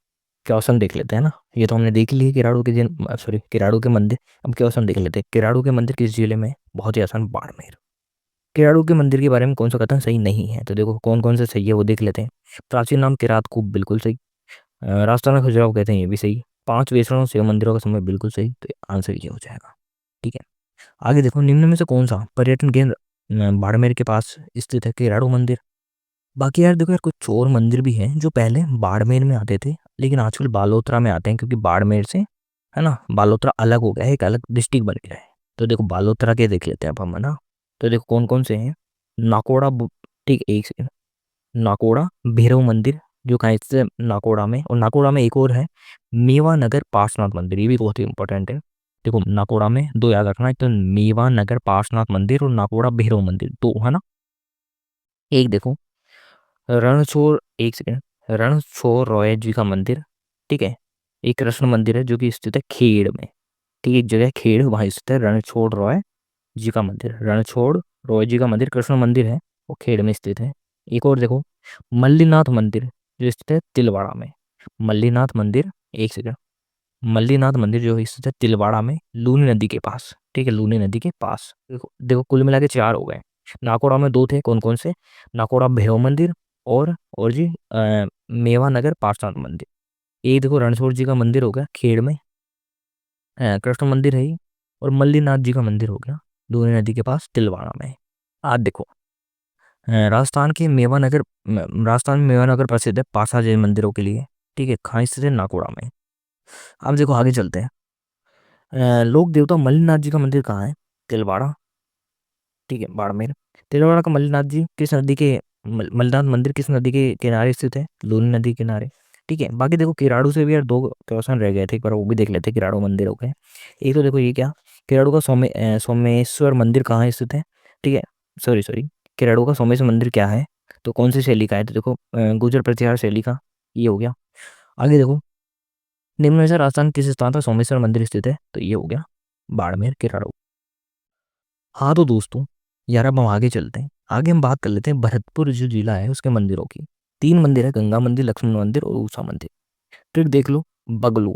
क्वेश्चन देख लेते हैं ना। ये तो हमने देख लिए किराड़ू के किराड़ू के मंदिर। अब क्वेश्चन देख लेते हैं, किराड़ू के मंदिर किस जिले में? बहुत ही आसान, बाड़मेर। किराड़ू के मंदिर के बारे में कौन सा कथन सही नहीं है? तो देखो कौन कौन से सही है वो देख लेते हैं। प्राचीन नाम किरात खूब, बिल्कुल सही। राजस्थान का खजुराहो कहते हैं, ये भी सही। 5 वैष्णव शिव मंदिरों का समय, बिल्कुल सही। तो आंसर ये हो जाएगा। ठीक है, आगे देखो, निम्न में से कौन सा पर्यटन केंद्र बाड़मेर के पास स्थित है? किराड़ू मंदिर। बाकी यार देखो यार, कुछ और मंदिर भी हैं जो पहले बाड़मेर में आते थे लेकिन आजकल बालोतरा में आते हैं, क्योंकि बाड़मेर से, है ना, बालोतरा अलग हो गया है, एक अलग डिस्ट्रिक्ट बन गया है। तो देखो बालोतरा के देख लेते हैं अब हम, है ना। तो देखो कौन कौन से हैं। नाकोड़ा ठीक, एक सेकंड, नाकोड़ा भैरव मंदिर जो कहाँ स्थित है? नाकोड़ा में। और नाकोड़ा में एक और है, मेवा नगर पार्श्वनाथ मंदिर, ये भी बहुत ही इंपॉर्टेंट है। देखो नाकोड़ा में दो याद रखना, एक तो मेवा नगर पार्श्वनाथ मंदिर और नाकोड़ा भैरव मंदिर, दो है ना। एक देखो रणछोड़, एक सेकेंड, रणछोड़ रॉय जी का मंदिर, ठीक है। एक कृष्ण मंदिर है जो कि स्थित है खेड़ में, ठीक है, एक जगह खेड़ वहां स्थित है रणछोड़ रॉय जी का मंदिर। रणछोड़ रॉय जी का मंदिर कृष्ण मंदिर है, वो खेड़ में स्थित है। एक और देखो मल्लीनाथ मंदिर जो स्थित है तिलवाड़ा में। मल्लीनाथ मंदिर, एक सेकंड, मल्लीनाथ मंदिर जो स्थित है तिलवाड़ा में, लूनी नदी के पास, ठीक है, लूनी नदी के पास। देखो देखो कुल मिला के चार हो गए। नाकोड़ा में दो थे, कौन कौन से, नाकोड़ा भैरव मंदिर और जी मेवा नगर पार्श्वनाथ मंदिर। एक देखो रणछोड़ जी का मंदिर हो गया खेड़ में, कृष्ण मंदिर है ही, और मल्लीनाथ जी का मंदिर हो गया लूनी नदी के पास तिलवाड़ा में। आज देखो राजस्थान के राजस्थान में मेवानगर प्रसिद्ध है पासा जैन मंदिरों के लिए, ठीक है, कहाँ स्थित है, नाकोड़ा में। अब देखो आगे चलते हैं। लोक देवता मल्लीनाथ जी का मंदिर कहाँ है, तिलवाड़ा, ठीक है, बाड़मेर। तिलवाड़ा का मल्लीनाथ जी किस नदी के, मल्लीनाथ मंदिर किस नदी के किनारे स्थित है, लूनी नदी के किनारे, ठीक है। बाकी देखो किराड़ू से भी यार दो क्वेश्चन रह गए थे, एक बार वो भी देख लेते हैं, किराड़ू मंदिर हो गए। एक तो देखो ये क्या, किराड़ू का सोमेश्वर मंदिर कहाँ स्थित है, ठीक है, सॉरी सॉरी, किराड़ू का सोमेश्वर मंदिर क्या है, तो कौन सी शैली का है, तो देखो गुर्जर प्रतिहार शैली का, ये हो गया। आगे देखो निम्न में से राजस्थान किस स्थान पर सोमेश्वर मंदिर स्थित है, तो ये हो गया बाड़मेर किराड़ू। हाँ तो दोस्तों यार अब हम आगे चलते हैं, आगे हम बात कर लेते हैं भरतपुर जो जिला है उसके मंदिरों की। तीन मंदिर है, गंगा मंदिर, लक्ष्मण मंदिर और उषा मंदिर। ट्रिक देख लो, बगलू,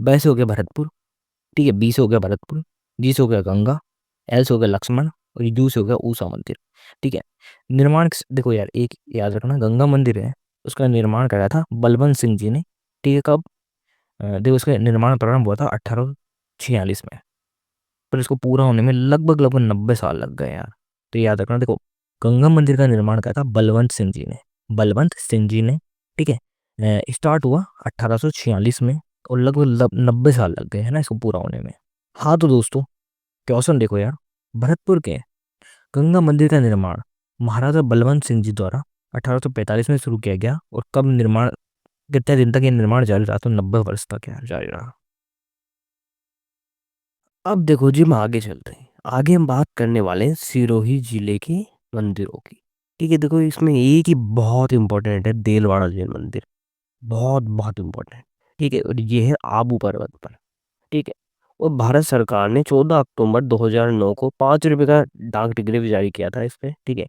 बै से हो गया भरतपुर, ठीक है, बी से हो गया भरतपुर, जी से हो गया गंगा, एल से हो गया लक्ष्मण और यू से हो गया उषा मंदिर, ठीक है। देखो यार एक याद रखना, गंगा मंदिर है उसका निर्माण कराया था बलवंत सिंह जी ने, ठीक है। कब, देखो उसका निर्माण प्रारंभ हुआ था 1846 में, पर इसको पूरा होने में लगभग लगभग 90 साल लग गए यार। तो याद रखना, देखो गंगा मंदिर का निर्माण किया था बलवंत सिंह जी ने, बलवंत सिंह जी ने, ठीक है। स्टार्ट हुआ 1846 में और लगभग 90 साल लग गए है ना इसको पूरा होने में। हाँ तो दोस्तों क्वेश्चन देखो यार, भरतपुर के गंगा मंदिर का निर्माण महाराजा बलवंत सिंह जी द्वारा 1845 में शुरू किया गया, और कब निर्माण, कितने दिन तक ये निर्माण जारी रहा, तो 90 वर्ष तक यार जारी रहा। अब देखो जी हम आगे चलते हैं, आगे हम बात करने वाले हैं सिरोही जिले के मंदिरों की, ठीक है। देखो इसमें एक ही बहुत इंपॉर्टेंट है, देलवाड़ा जैन मंदिर, बहुत बहुत इंपॉर्टेंट, ठीक है, और ये है आबू पर्वत पर, ठीक है। और भारत सरकार ने 14 अक्टूबर 2009 को 5 रुपए का डाक टिकट भी जारी किया था इस पे, ठीक है।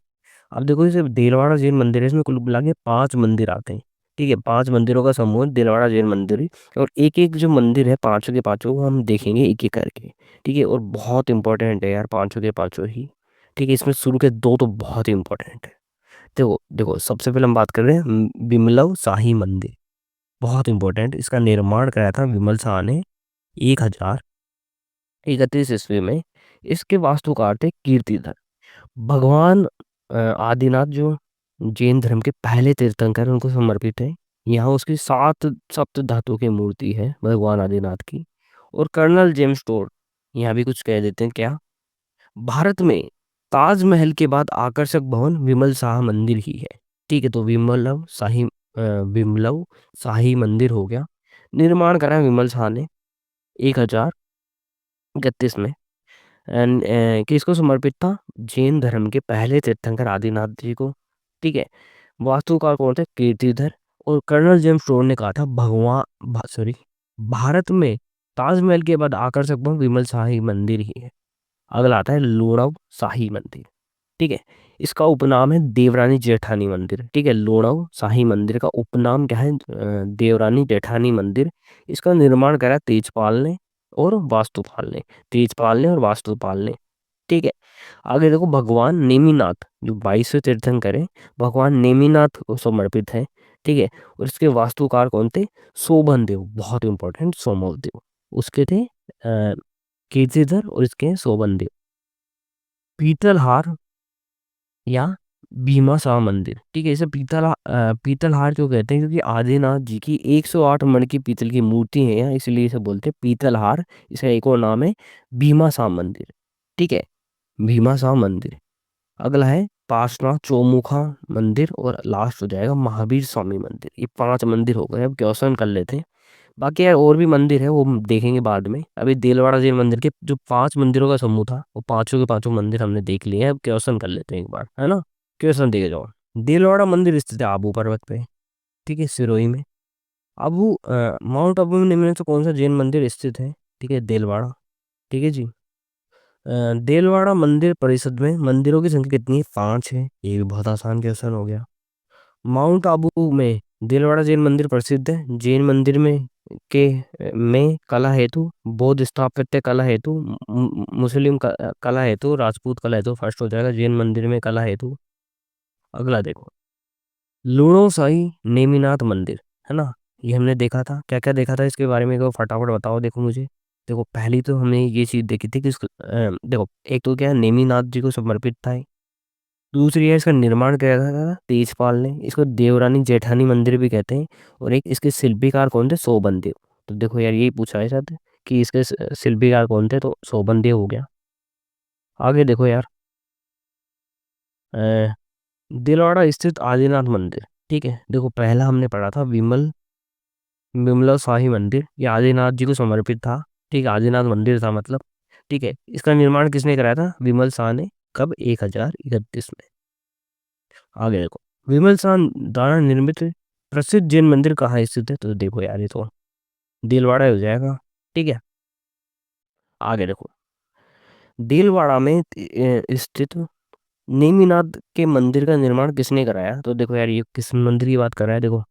अब देखो इसे दिलवाड़ा जैन मंदिर है, इसमें कुल मिला के 5 मंदिर आते हैं, ठीक है, 5 मंदिरों का समूह है दिलवाड़ा जैन मंदिर ही। और एक एक जो मंदिर है पांचों के पांचों को हम देखेंगे एक एक करके, ठीक है। और बहुत इंपॉर्टेंट है यार पांचों के पांचों ही, ठीक है। इसमें शुरू के दो तो बहुत ही इंपॉर्टेंट है। देखो देखो सबसे पहले हम बात कर रहे हैं बिमलव शाही मंदिर, बहुत इंपॉर्टेंट, इसका निर्माण कराया था विमल शाह ने 1031 ईस्वी में। इसके वास्तुकार थे कीर्तिधर। भगवान आदिनाथ जो जैन धर्म के पहले तीर्थंकर उनको समर्पित है। यहाँ उसकी 7 सप्त धातु की मूर्ति है भगवान आदिनाथ की। और कर्नल जेम्स स्टोर, यहाँ भी कुछ कह देते हैं क्या, भारत में ताजमहल के बाद आकर्षक भवन विमल शाह मंदिर ही है, ठीक है। तो विमलव शाही मंदिर हो गया, निर्माण करा विमल शाह ने 1031 में। किसको समर्पित था, जैन धर्म के पहले तीर्थंकर आदिनाथ जी को, ठीक है। वास्तुकार कौन थे, कीर्तिधर। और कर्नल जेम्स स्टोर ने कहा था सॉरी, भारत में ताजमहल के बाद आकर्षक भवन विमल शाही मंदिर ही है। अगला आता है लोणव शाही मंदिर, ठीक है। इसका उपनाम है देवरानी जेठानी मंदिर, ठीक है। लोणव शाही मंदिर का उपनाम क्या है, देवरानी जेठानी मंदिर। इसका निर्माण करा तेजपाल ने और वास्तुपाल ने, ठीक है। आगे देखो भगवान नेमिनाथ जो 22वें तीर्थंकर है, भगवान नेमिनाथ को समर्पित है, ठीक है। और इसके वास्तुकार कौन थे, शोभन देव, बहुत इंपॉर्टेंट, सोमल देव उसके थे, कीर्तिधर और इसके शोभन देव। पीतलहार या भीमाशाह मंदिर, ठीक है। इसे पीतलहार क्यों कहते हैं, क्योंकि आदिनाथ जी की 108 मण की पीतल की मूर्ति है यहाँ, इसलिए इसे बोलते हैं पीतलहार। इसका एक और नाम है भीमाशाह मंदिर, ठीक है, भीमाशाह मंदिर। अगला है पार्श्वनाथ चौमुखा मंदिर और लास्ट हो जाएगा महावीर स्वामी मंदिर। ये 5 मंदिर हो गए। अब क्वेश्चन कर लेते हैं, बाकी यार और भी मंदिर है, वो हम देखेंगे बाद में। अभी देलवाड़ा जैन मंदिर के जो 5 मंदिरों का समूह था, वो पांचों के पांचों मंदिर हमने देख लिए हैं। अब क्वेश्चन कर लेते हैं एक बार, है ना। क्वेश्चन देखे जाओ। देलवाड़ा मंदिर स्थित है आबू पर्वत पे, ठीक है, सिरोही में। माउंट आबू में निम्न में से कौन सा जैन मंदिर स्थित है? ठीक है, देलवाड़ा। ठीक है जी। देलवाड़ा मंदिर परिषद में मंदिरों की संख्या कितनी है? 5 है। ये भी बहुत आसान क्वेश्चन हो गया। माउंट आबू में दिलवाड़ा जैन मंदिर प्रसिद्ध है। जैन मंदिर में कला हेतु, बौद्ध स्थापत्य कला हेतु, मुस्लिम कला हेतु, राजपूत कला हेतु फर्स्ट हो जाएगा जैन मंदिर में कला हेतु। अगला देखो, लूणोसाई नेमिनाथ मंदिर, है ना। ये हमने देखा था, क्या क्या देखा था इसके बारे में, फटाफट बताओ देखो मुझे। देखो पहली तो हमने ये चीज देखी थी कि देखो एक तो क्या नेमिनाथ जी को समर्पित था। दूसरी है, इसका निर्माण किया था तेजपाल ने। इसको देवरानी जेठानी मंदिर भी कहते हैं। और एक इसके शिल्पीकार कौन थे? सोबन देव। तो देखो यार यही पूछा है शायद कि इसके शिल्पीकार कौन थे, तो सोबन देव हो गया। आगे देखो यार, अ, दिलवाड़ा स्थित आदिनाथ मंदिर, ठीक है। देखो पहला हमने पढ़ा था विमला शाही मंदिर, ये आदिनाथ जी को समर्पित था। ठीक है, आदिनाथ मंदिर था मतलब। ठीक है, इसका निर्माण किसने कराया था? विमल शाह ने। कब? 1031 में। आगे देखो, विमल शाह द्वारा निर्मित प्रसिद्ध जैन मंदिर कहाँ स्थित है? तो देखो यार ये तो दिलवाड़ा हो जाएगा। ठीक है, आगे देखो, दिलवाड़ा में स्थित नेमिनाथ के मंदिर का निर्माण किसने कराया? तो देखो यार ये किस मंदिर की बात कर रहा है? देखो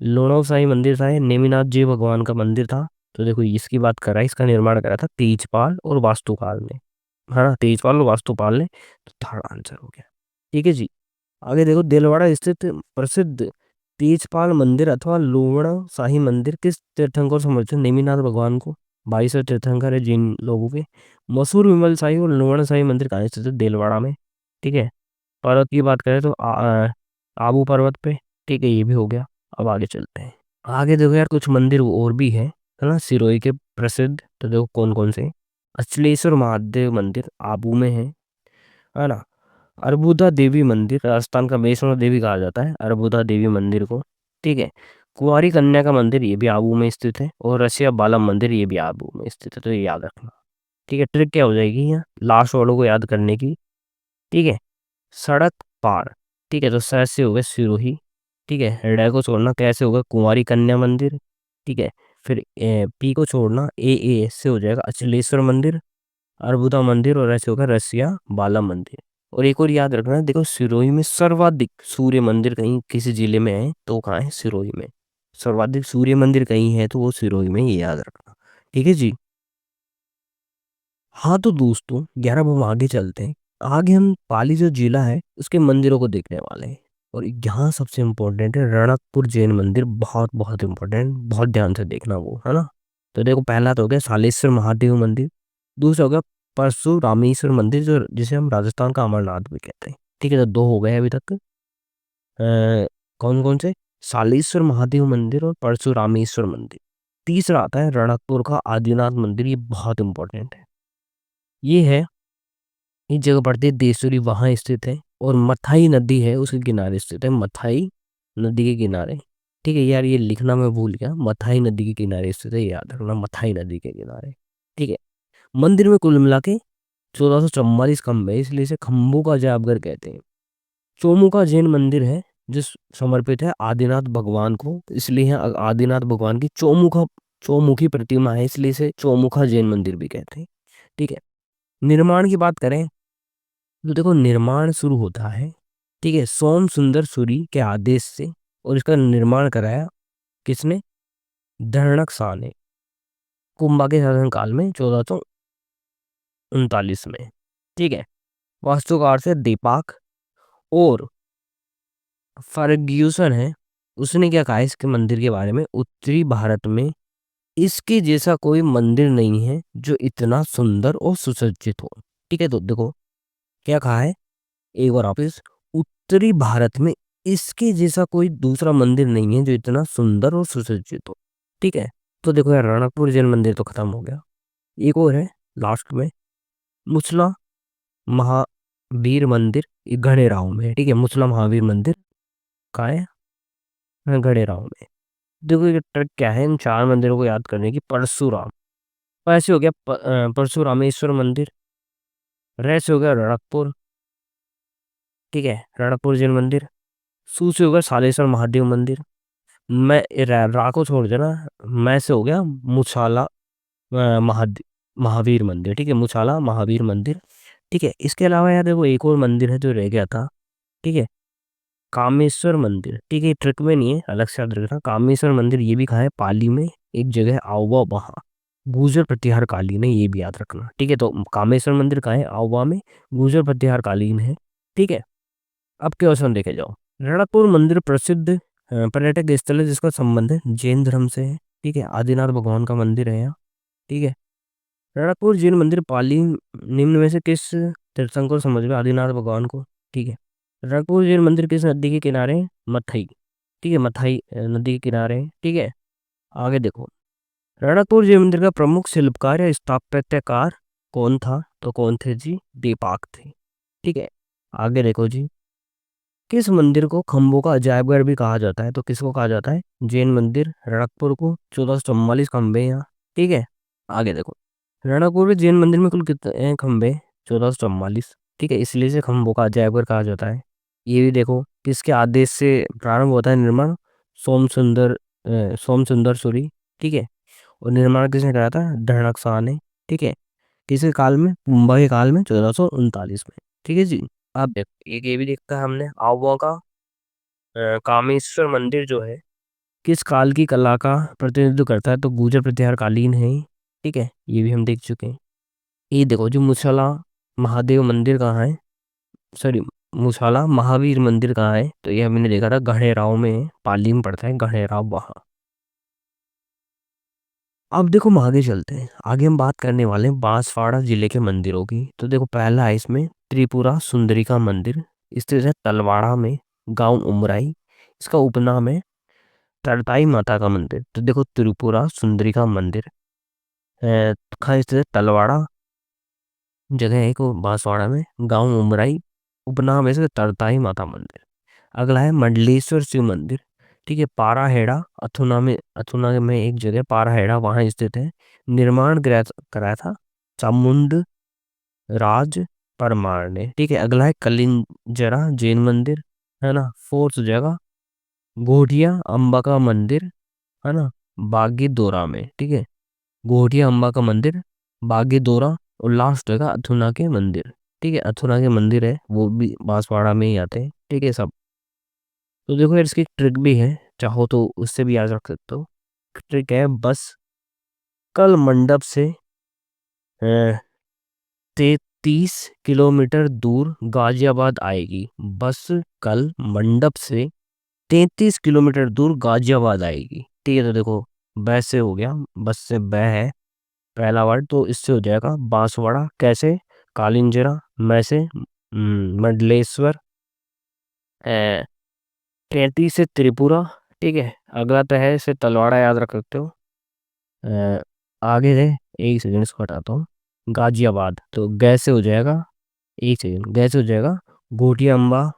लोणव साई मंदिर था, ये नेमिनाथ जी भगवान का मंदिर था। तो देखो इसकी बात कर रहा है, इसका निर्माण करा था तेजपाल और वास्तुकाल ने, है ना। तेजपाल और वास्तुपाल ने। तो थर्ड आंसर हो गया। ठीक है जी। आगे देखो, देलवाड़ा स्थित प्रसिद्ध तेजपाल मंदिर अथवा लोवड़ा शाही मंदिर किस तीर्थंकर समर्पित है? नेमिनाथ भगवान को। 22 तीर्थंकर है जिन लोगों के। मशहूर विमल शाही और लोवड़ा शाही मंदिर कहाँ स्थित है? देलवाड़ा में। ठीक है। पर्वत की बात करें तो आबू पर्वत पे। ठीक है, ये भी हो गया। अब आगे चलते हैं। आगे देखो यार कुछ मंदिर और भी है ना, सिरोही के प्रसिद्ध। तो देखो कौन कौन से। अचलेश्वर महादेव मंदिर आबू में है ना। अरबुदा देवी मंदिर, राजस्थान का वैष्णो देवी कहा जाता है अरबुदा देवी मंदिर को। ठीक है। कुंवारी कन्या का मंदिर, ये भी आबू में स्थित है। और रसिया बालम मंदिर, ये भी आबू में स्थित है। तो ये याद रखना। ठीक है, ट्रिक क्या हो जाएगी यहाँ लास्ट वालों को याद करने की। ठीक है। सड़क पार, ठीक है, तो सर से होगा सिरोही। ठीक है, हृदय को छोड़ना कैसे होगा? कुंवारी कन्या मंदिर। ठीक है। फिर पी को छोड़ना ए से हो जाएगा अचलेश्वर मंदिर, अर्बुदा मंदिर, और ऐसे होगा रसिया बाला मंदिर। और एक और याद रखना, देखो सिरोही में सर्वाधिक सूर्य मंदिर कहीं किसी जिले में है तो कहाँ है? सिरोही में। सर्वाधिक सूर्य मंदिर कहीं है तो वो सिरोही में, ये याद रखना। ठीक है जी। हाँ तो दोस्तों 11 अब हम आगे चलते हैं। आगे हम पाली जो जिला है उसके मंदिरों को देखने वाले हैं। और यहाँ सबसे इम्पोर्टेंट है रणकपुर जैन मंदिर, बहुत बहुत इम्पोर्टेंट, बहुत ध्यान से देखना वो, है ना। तो देखो पहला तो हो गया सालेश्वर महादेव मंदिर। दूसरा हो गया परशुरामेश्वर मंदिर, जो जिसे हम राजस्थान का अमरनाथ भी कहते हैं। ठीक है, तो दो हो गए अभी तक। कौन कौन से? सालेश्वर महादेव मंदिर और परशुरामेश्वर मंदिर। तीसरा आता है रणकपुर का आदिनाथ मंदिर, ये बहुत इंपॉर्टेंट है। ये है, ये जगह पड़ती है देसूरी, वहां स्थित है। और मथाई नदी है उसके किनारे स्थित है, मथाई नदी के किनारे। ठीक है यार, ये लिखना मैं भूल गया, मथाई नदी के किनारे स्थित है, ये याद रखना, मथाई नदी के किनारे। ठीक है। मंदिर में कुल मिला के 1444 खम्भ है, इसलिए इसे खम्भों का जादूगर कहते हैं। चौमुखा जैन मंदिर है जो समर्पित है आदिनाथ भगवान को, इसलिए यहाँ आदिनाथ भगवान की चौमुखी प्रतिमा है, इसलिए इसे चौमुखा जैन मंदिर भी कहते हैं। ठीक है। निर्माण की बात करें तो देखो निर्माण शुरू होता है, ठीक है, सोम सुंदर सूरी के आदेश से। और इसका निर्माण कराया किसने? धरणक शाह ने, कुंभा के शासनकाल में 1439 में। ठीक है। वास्तुकार से दीपाक और फर्ग्यूसन है। उसने क्या कहा इसके मंदिर के बारे में? उत्तरी भारत में इसके जैसा कोई मंदिर नहीं है जो इतना सुंदर और सुसज्जित हो। ठीक है, तो देखो क्या कहा है एक बार वापिस, उत्तरी भारत में इसके जैसा कोई दूसरा मंदिर नहीं है जो इतना सुंदर और सुसज्जित हो। ठीक है। तो देखो यार रणकपुर जैन मंदिर तो खत्म हो गया। एक और है लास्ट में, मुसला महावीर मंदिर, ये गणेराव में है। ठीक है, मुसला महावीर मंदिर कहाँ है? गणेराव में। देखो ये ट्रिक क्या है इन 4 मंदिरों को याद करने की। परशुराम, प ऐसे हो गया परशुरामेश्वर मंदिर। र से हो गया रणकपुर, ठीक है, रणकपुर जैन मंदिर। सू से हो गया सालेश्वर महादेव मंदिर। मैं रा को छोड़ देना। मैं से हो गया मुछाला महावीर मंदिर, ठीक है, मुछाला महावीर मंदिर, ठीक है। इसके अलावा यार देखो एक और मंदिर है जो रह गया था, ठीक है, कामेश्वर मंदिर, ठीक है, ट्रिक में नहीं है, अलग से याद रखना। कामेश्वर मंदिर ये भी कहाँ है, पाली में एक जगह है, आओवा वहाँ, गुर्जर प्रतिहार कालीन है, ये भी याद रखना, ठीक है। तो कामेश्वर मंदिर कहाँ है, आओवा में, गुर्जर प्रतिहार कालीन है, ठीक है। अब क्वेश्चन देखे जाओ। रणकपुर मंदिर प्रसिद्ध पर्यटक स्थल है जिसका संबंध है जैन धर्म से है, ठीक है, आदिनाथ भगवान का मंदिर है यहाँ, ठीक है। रणकपुर जैन मंदिर पाली निम्न में से किस तीर्थंकर समझ में आदिनाथ भगवान को, ठीक है। रणकपुर जैन मंदिर किस नदी के किनारे है, मथई, ठीक है, मथई नदी के किनारे है, ठीक है। आगे देखो, रणकपुर जैन मंदिर का प्रमुख शिल्पकार या स्थापत्यकार कौन था, तो कौन थे जी, दीपाक थे, ठीक है। आगे देखो जी, किस मंदिर को खम्बों का अजायबघर भी कहा जाता है, तो किसको कहा जाता है, जैन मंदिर रणकपुर को, 1444 खंबे हैं यहाँ, ठीक है। आगे देखो, रणकपुर में जैन मंदिर में कुल कितने हैं खंबे, 1444, ठीक है, इसलिए से खंबों का अजायबघर कहा जाता है। ये भी देखो किसके आदेश से प्रारंभ होता है निर्माण, सोम सुंदर सोम सुंदर सूरी, ठीक है। और निर्माण किसने कराया था, धरणक शाह ने, ठीक है। किसके काल में, मुंबई के काल में, 1439 में, ठीक है जी। अब देखो एक ये भी देखा है हमने, आओवा का कामेश्वर मंदिर जो है किस काल की कला का प्रतिनिधित्व करता है, तो गुर्जर प्रतिहार कालीन है, ठीक है, ये भी हम देख चुके हैं। ये देखो जो मुछला महादेव मंदिर कहाँ है, सॉरी, मुछाला महावीर मंदिर कहाँ है, तो ये हमने देखा था गढ़ेराव में है, पाली में पड़ता है गढ़ेराव वहाँ। अब देखो हम आगे चलते हैं, आगे हम बात करने वाले हैं बांसवाड़ा जिले के मंदिरों की। तो देखो पहला है इसमें त्रिपुरा सुंदरी का मंदिर, स्थित है तलवाड़ा में, गांव उमराई। इसका उपनाम है तरताई माता का मंदिर। तो देखो त्रिपुरा सुंदरी का मंदिर कहाँ स्थित है, तलवाड़ा जगह है को बांसवाड़ा में, गांव उमराई, उपनाम है इसका तरताई माता मंदिर। अगला है मंडलेश्वर शिव मंदिर, ठीक है, पाराहेड़ा, अथुना में एक जगह पाराहेड़ा वहां स्थित है। निर्माण कराया था चामुंड राज परमार ने, ठीक है। अगला है कलिंजरा जैन मंदिर, है ना, फोर्थ जगह गोढ़िया अम्बा का मंदिर, है ना, बागीदोरा में, ठीक है, गोढ़िया अम्बा का मंदिर बागीदोरा। और लास्ट जगह अथुना के मंदिर, ठीक है, अथुना के मंदिर है वो भी बांसवाड़ा में ही आते हैं, ठीक है सब। तो देखो यार इसकी ट्रिक भी है, चाहो तो उससे भी याद रख सकते हो। ट्रिक है बस कल मंडप से 33 किलोमीटर दूर गाजियाबाद आएगी, बस कल मंडप से 33 किलोमीटर दूर गाजियाबाद आएगी, ठीक है। तो देखो बै से हो गया, बस से बै है पहला वर्ड, तो इससे हो जाएगा बांसवाड़ा, कैसे, कालिंजरा, मैं से मंडलेश्वर, 33 से त्रिपुरा, ठीक है। अगला तो है इसे तलवाड़ा याद रख सकते हो। अ, आगे है, एक सेकंड इसको हटाता हूँ, गाजियाबाद, तो गै से हो जाएगा, एक सेकंड, गै से हो जाएगा गोटिया अम्बा,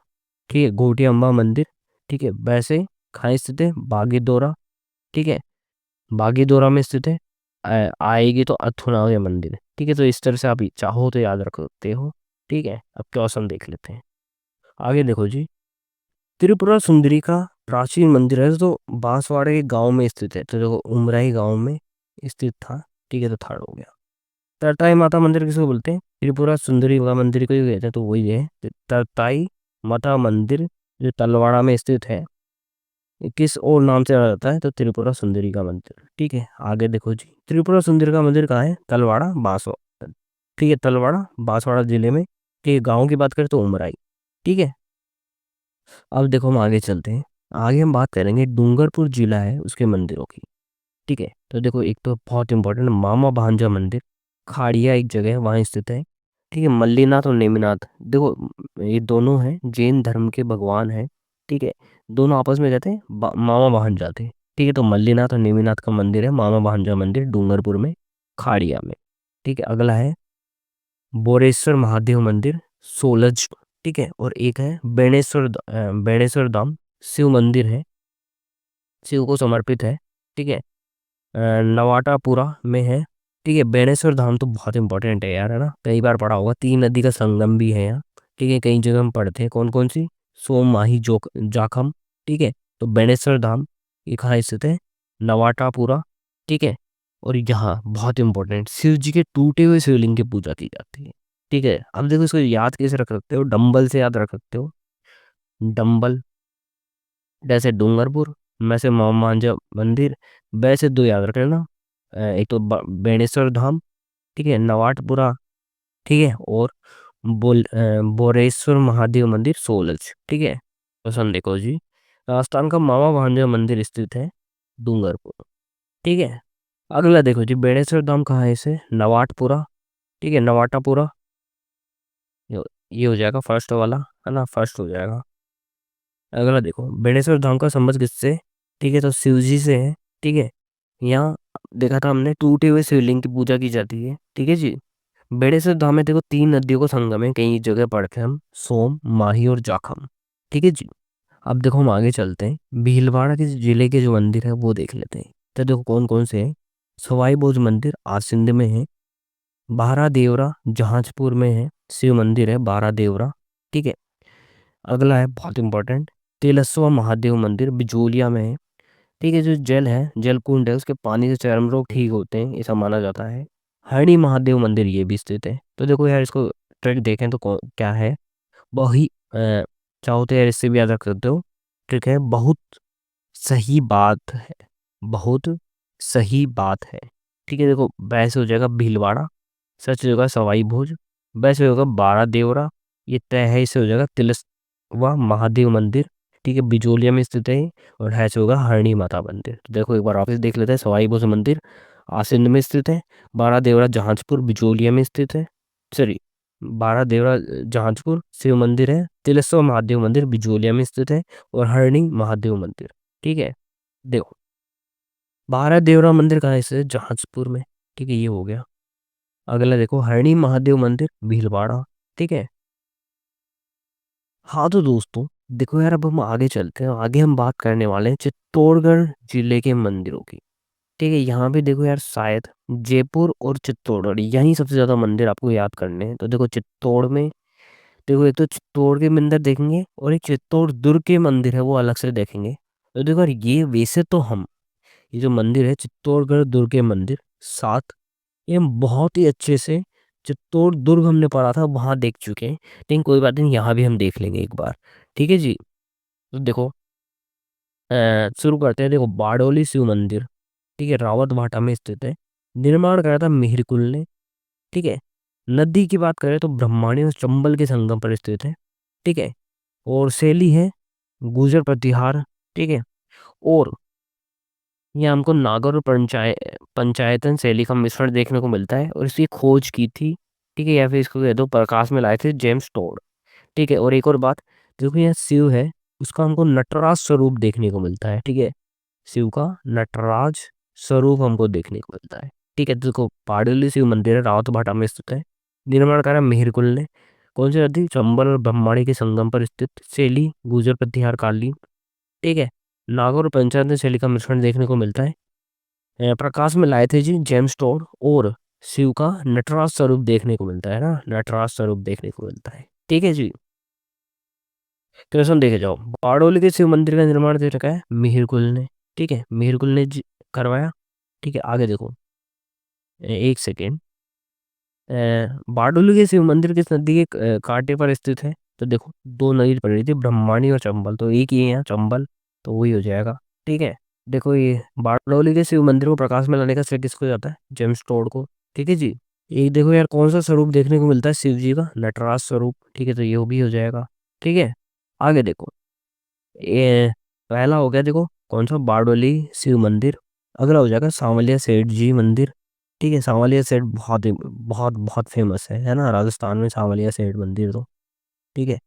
ठीक है, गोटिया अम्बा मंदिर, ठीक है। वैसे कहाँ स्थित है, बागीदोरा, ठीक है, बागीदोरा में स्थित है। आएगी तो अथुना या मंदिर, ठीक है। तो इस तरह से आप चाहो तो याद रख सकते हो, ठीक है। अब क्वेश्चन देख लेते हैं, आगे देखो जी, त्रिपुरा सुंदरी का प्राचीन मंदिर है तो बांसवाड़े के गांव में स्थित है, तो देखो उमराई गांव में स्थित था, ठीक है, तो थर्ड हो गया। तरताई माता मंदिर किसको बोलते हैं, त्रिपुरा सुंदरी का मंदिर को ही कहते हैं, तो वही है तरताई माता मंदिर जो तलवाड़ा में स्थित है। ये किस और नाम से जाना जाता है, तो त्रिपुरा सुंदरी का मंदिर, ठीक है। आगे देखो जी, त्रिपुरा सुंदरी का मंदिर कहाँ है, तलवाड़ा बांसवाड़ा, ठीक है, तलवाड़ा बांसवाड़ा जिले में, ठीक है। गाँव की बात करें तो उमराई, ठीक है। अब देखो हम आगे चलते हैं, आगे हम बात करेंगे डूंगरपुर जिला है उसके मंदिरों की, ठीक है। तो देखो एक तो बहुत इंपॉर्टेंट मामा भांजा मंदिर, खाड़िया एक जगह है वहाँ स्थित है, ठीक है। मल्लीनाथ और नेमिनाथ, देखो ये दोनों हैं जैन धर्म के भगवान हैं, ठीक है। दोनों आपस में कहते हैं मामा भांजा थे, ठीक है। तो मल्लीनाथ और नेमिनाथ का मंदिर है, मामा भांजा मंदिर डूंगरपुर में, खाड़िया में, ठीक है। अगला है बोरेश्वर महादेव मंदिर, सोलज, ठीक है। और एक है बेणेश्वर धाम शिव मंदिर है, शिव को समर्पित है। ठीक है। नवाटापुरा में है। ठीक है। बेणेश्वर धाम तो बहुत इंपॉर्टेंट है यार, है ना, कई बार पढ़ा होगा। तीन नदी का संगम भी है यहाँ। ठीक है, कई जगह हम पढ़ते हैं। कौन कौन सी? सोम, माही, जोक, जाखम। ठीक है। तो बेणेश्वर धाम ये कहाँ स्थित है? नवाटापुरा। ठीक है। और यहाँ बहुत इंपॉर्टेंट, शिव जी के टूटे हुए शिवलिंग की पूजा की जाती है। ठीक है। अब देखो इसको याद कैसे रख सकते हो? डंबल से याद रख सकते हो। डंबल, जैसे डूंगरपुर, मैं से मांझा मंदिर, वैसे दो याद रख लेना। एक तो बेणेश्वर धाम, ठीक है, नवाटपुरा, ठीक है, और बोरेश्वर महादेव मंदिर सोलच। ठीक है। क्वेश्चन देखो जी, राजस्थान का मामा भांजा मंदिर स्थित है डूंगरपुर। ठीक है। अगला देखो जी, बेणेश्वर धाम कहाँ है? इसे नवाटपुरा। ठीक है, नवाटापुरा। ये ये हो जाएगा फर्स्ट वाला, है ना, फर्स्ट हो जाएगा। अगला देखो, बेणेश्वर धाम का संबंध किससे? ठीक है, तो शिव जी से है। ठीक है। यहाँ देखा था हमने, टूटे हुए शिवलिंग की पूजा की जाती है। ठीक है जी। बेड़ेश्वर धाम में देखो तीन नदियों को संगम है, कई जगह पढ़ते हैं हम, सोम, माही और जाखम। ठीक है जी। अब देखो हम आगे चलते हैं, भीलवाड़ा के जिले के जो मंदिर है वो देख लेते हैं। तो देखो कौन कौन से हैं। सवाई भोज मंदिर आसिंद में है। बारा देवरा जहाजपुर में है, शिव मंदिर है बारा देवरा। ठीक है। अगला है बहुत इंपॉर्टेंट, तिलस्वा महादेव मंदिर बिजोलिया में है। ठीक है। जो जल है, जल कुंड है, उसके पानी से चर्म रोग ठीक होते हैं, ऐसा माना जाता है। हरणी महादेव मंदिर ये भी स्थित है। तो देखो यार इसको ट्रिक देखें तो क्या है, वही चाहो तो यार इससे भी याद रख सकते हो। ट्रिक है, बहुत सही बात है, बहुत सही बात है। ठीक है। देखो वैसे हो जाएगा भीलवाड़ा, सच हो जाएगा सवाई भोज, वैसे होगा बारा देवरा, ये तय है, इसे हो जाएगा तिलस्वा महादेव मंदिर। ठीक है, बिजोलिया में स्थित है। और ऐसे होगा हरणी माता मंदिर। तो देखो एक बार वापस देख लेते हैं, सवाई भोज मंदिर आसिंद में स्थित है, बारा देवरा जहाजपुर बिजोलिया में स्थित है, सॉरी, बारा देवरा जहाजपुर शिव मंदिर है, तिलस्वा महादेव मंदिर बिजोलिया में स्थित है, और हरणी महादेव मंदिर। ठीक है। देखो बारा देवरा मंदिर कहाँ है? इसे जहाजपुर में। ठीक है, ये हो गया। अगला देखो, हरणी महादेव मंदिर भीलवाड़ा। ठीक है। हाँ तो दोस्तों देखो यार, अब हम आगे चलते हैं, आगे हम बात करने वाले हैं चित्तौड़गढ़ जिले के मंदिरों की। ठीक है। यहाँ पे देखो यार, शायद जयपुर और चित्तौड़गढ़ यहीं सबसे ज्यादा मंदिर आपको याद करने हैं। तो देखो चित्तौड़ में, देखो एक तो चित्तौड़ के मंदिर देखेंगे, और एक चित्तौड़ दुर्ग के मंदिर है वो अलग से देखेंगे। तो देखो यार, ये वैसे तो हम, ये जो मंदिर है चित्तौड़गढ़ दुर्ग के मंदिर सात, ये हम बहुत ही अच्छे से चित्तौड़ दुर्ग हमने पढ़ा था वहां देख चुके हैं, लेकिन कोई बात नहीं, यहाँ भी हम देख लेंगे एक बार। ठीक है जी। तो देखो शुरू करते हैं। देखो बारडोली शिव मंदिर, ठीक है, रावत भाटा में स्थित है। निर्माण करा था मिहिरकुल ने। ठीक है। नदी की बात करें तो ब्रह्मणी और चंबल के संगम पर स्थित है। ठीक है। और शैली है गुर्जर प्रतिहार। ठीक है। और ये हमको नागर और पंचायतन शैली का मिश्रण देखने को मिलता है, और इसकी खोज की थी, ठीक है, या फिर इसको कह दो प्रकाश में लाए थे जेम्स टोड। ठीक है। और एक और बात, देखो यहाँ शिव है, उसका हमको नटराज स्वरूप देखने को मिलता है। ठीक है। शिव का नटराज स्वरूप हमको देखने को मिलता है। ठीक है। तो देखो पाडली शिव मंदिर है, रावत भाटा में स्थित है। निर्माण करा मिहिरकुल ने। कौन सी नदी? चंबल और ब्रह्मणी के संगम पर स्थित, शैली गुर्जर प्रतिहार कालीन। ठीक है। नागौर और पंचायत शैली का मिश्रण देखने को मिलता है। प्रकाश में लाए थे जी जेम्स टोड, और शिव का नटराज स्वरूप देखने को मिलता है ना, नटराज स्वरूप देखने को मिलता है। ठीक है जी। क्वेश्चन देखे जाओ, बारडोली के शिव मंदिर का निर्माण दे रखा है मिहिरकुल ने। ठीक है, मिहिरकुल ने करवाया। ठीक है। आगे देखो, एक सेकेंड, बारडोली के शिव मंदिर किस नदी के कांटे पर स्थित है? तो देखो दो नदी पड़ रही थी, ब्रह्मणी और चंबल, तो एक ही है यहाँ चंबल, तो वही हो जाएगा। ठीक है। देखो ये बारडोली के शिव मंदिर को प्रकाश में लाने का श्रेय किसको जाता है? जेम्स टोड को। ठीक है जी। एक देखो यार, कौन सा स्वरूप देखने को मिलता है शिव जी का? नटराज स्वरूप। ठीक है, तो ये भी हो जाएगा। ठीक है। आगे देखो, ये पहला हो गया, देखो कौन सा? बारडोली शिव मंदिर। अगला हो जाएगा सांवलिया सेठ जी मंदिर। ठीक है। सांवलिया सेठ बहुत बहुत बहुत फेमस है ना, राजस्थान में सांवलिया सेठ मंदिर तो। ठीक है।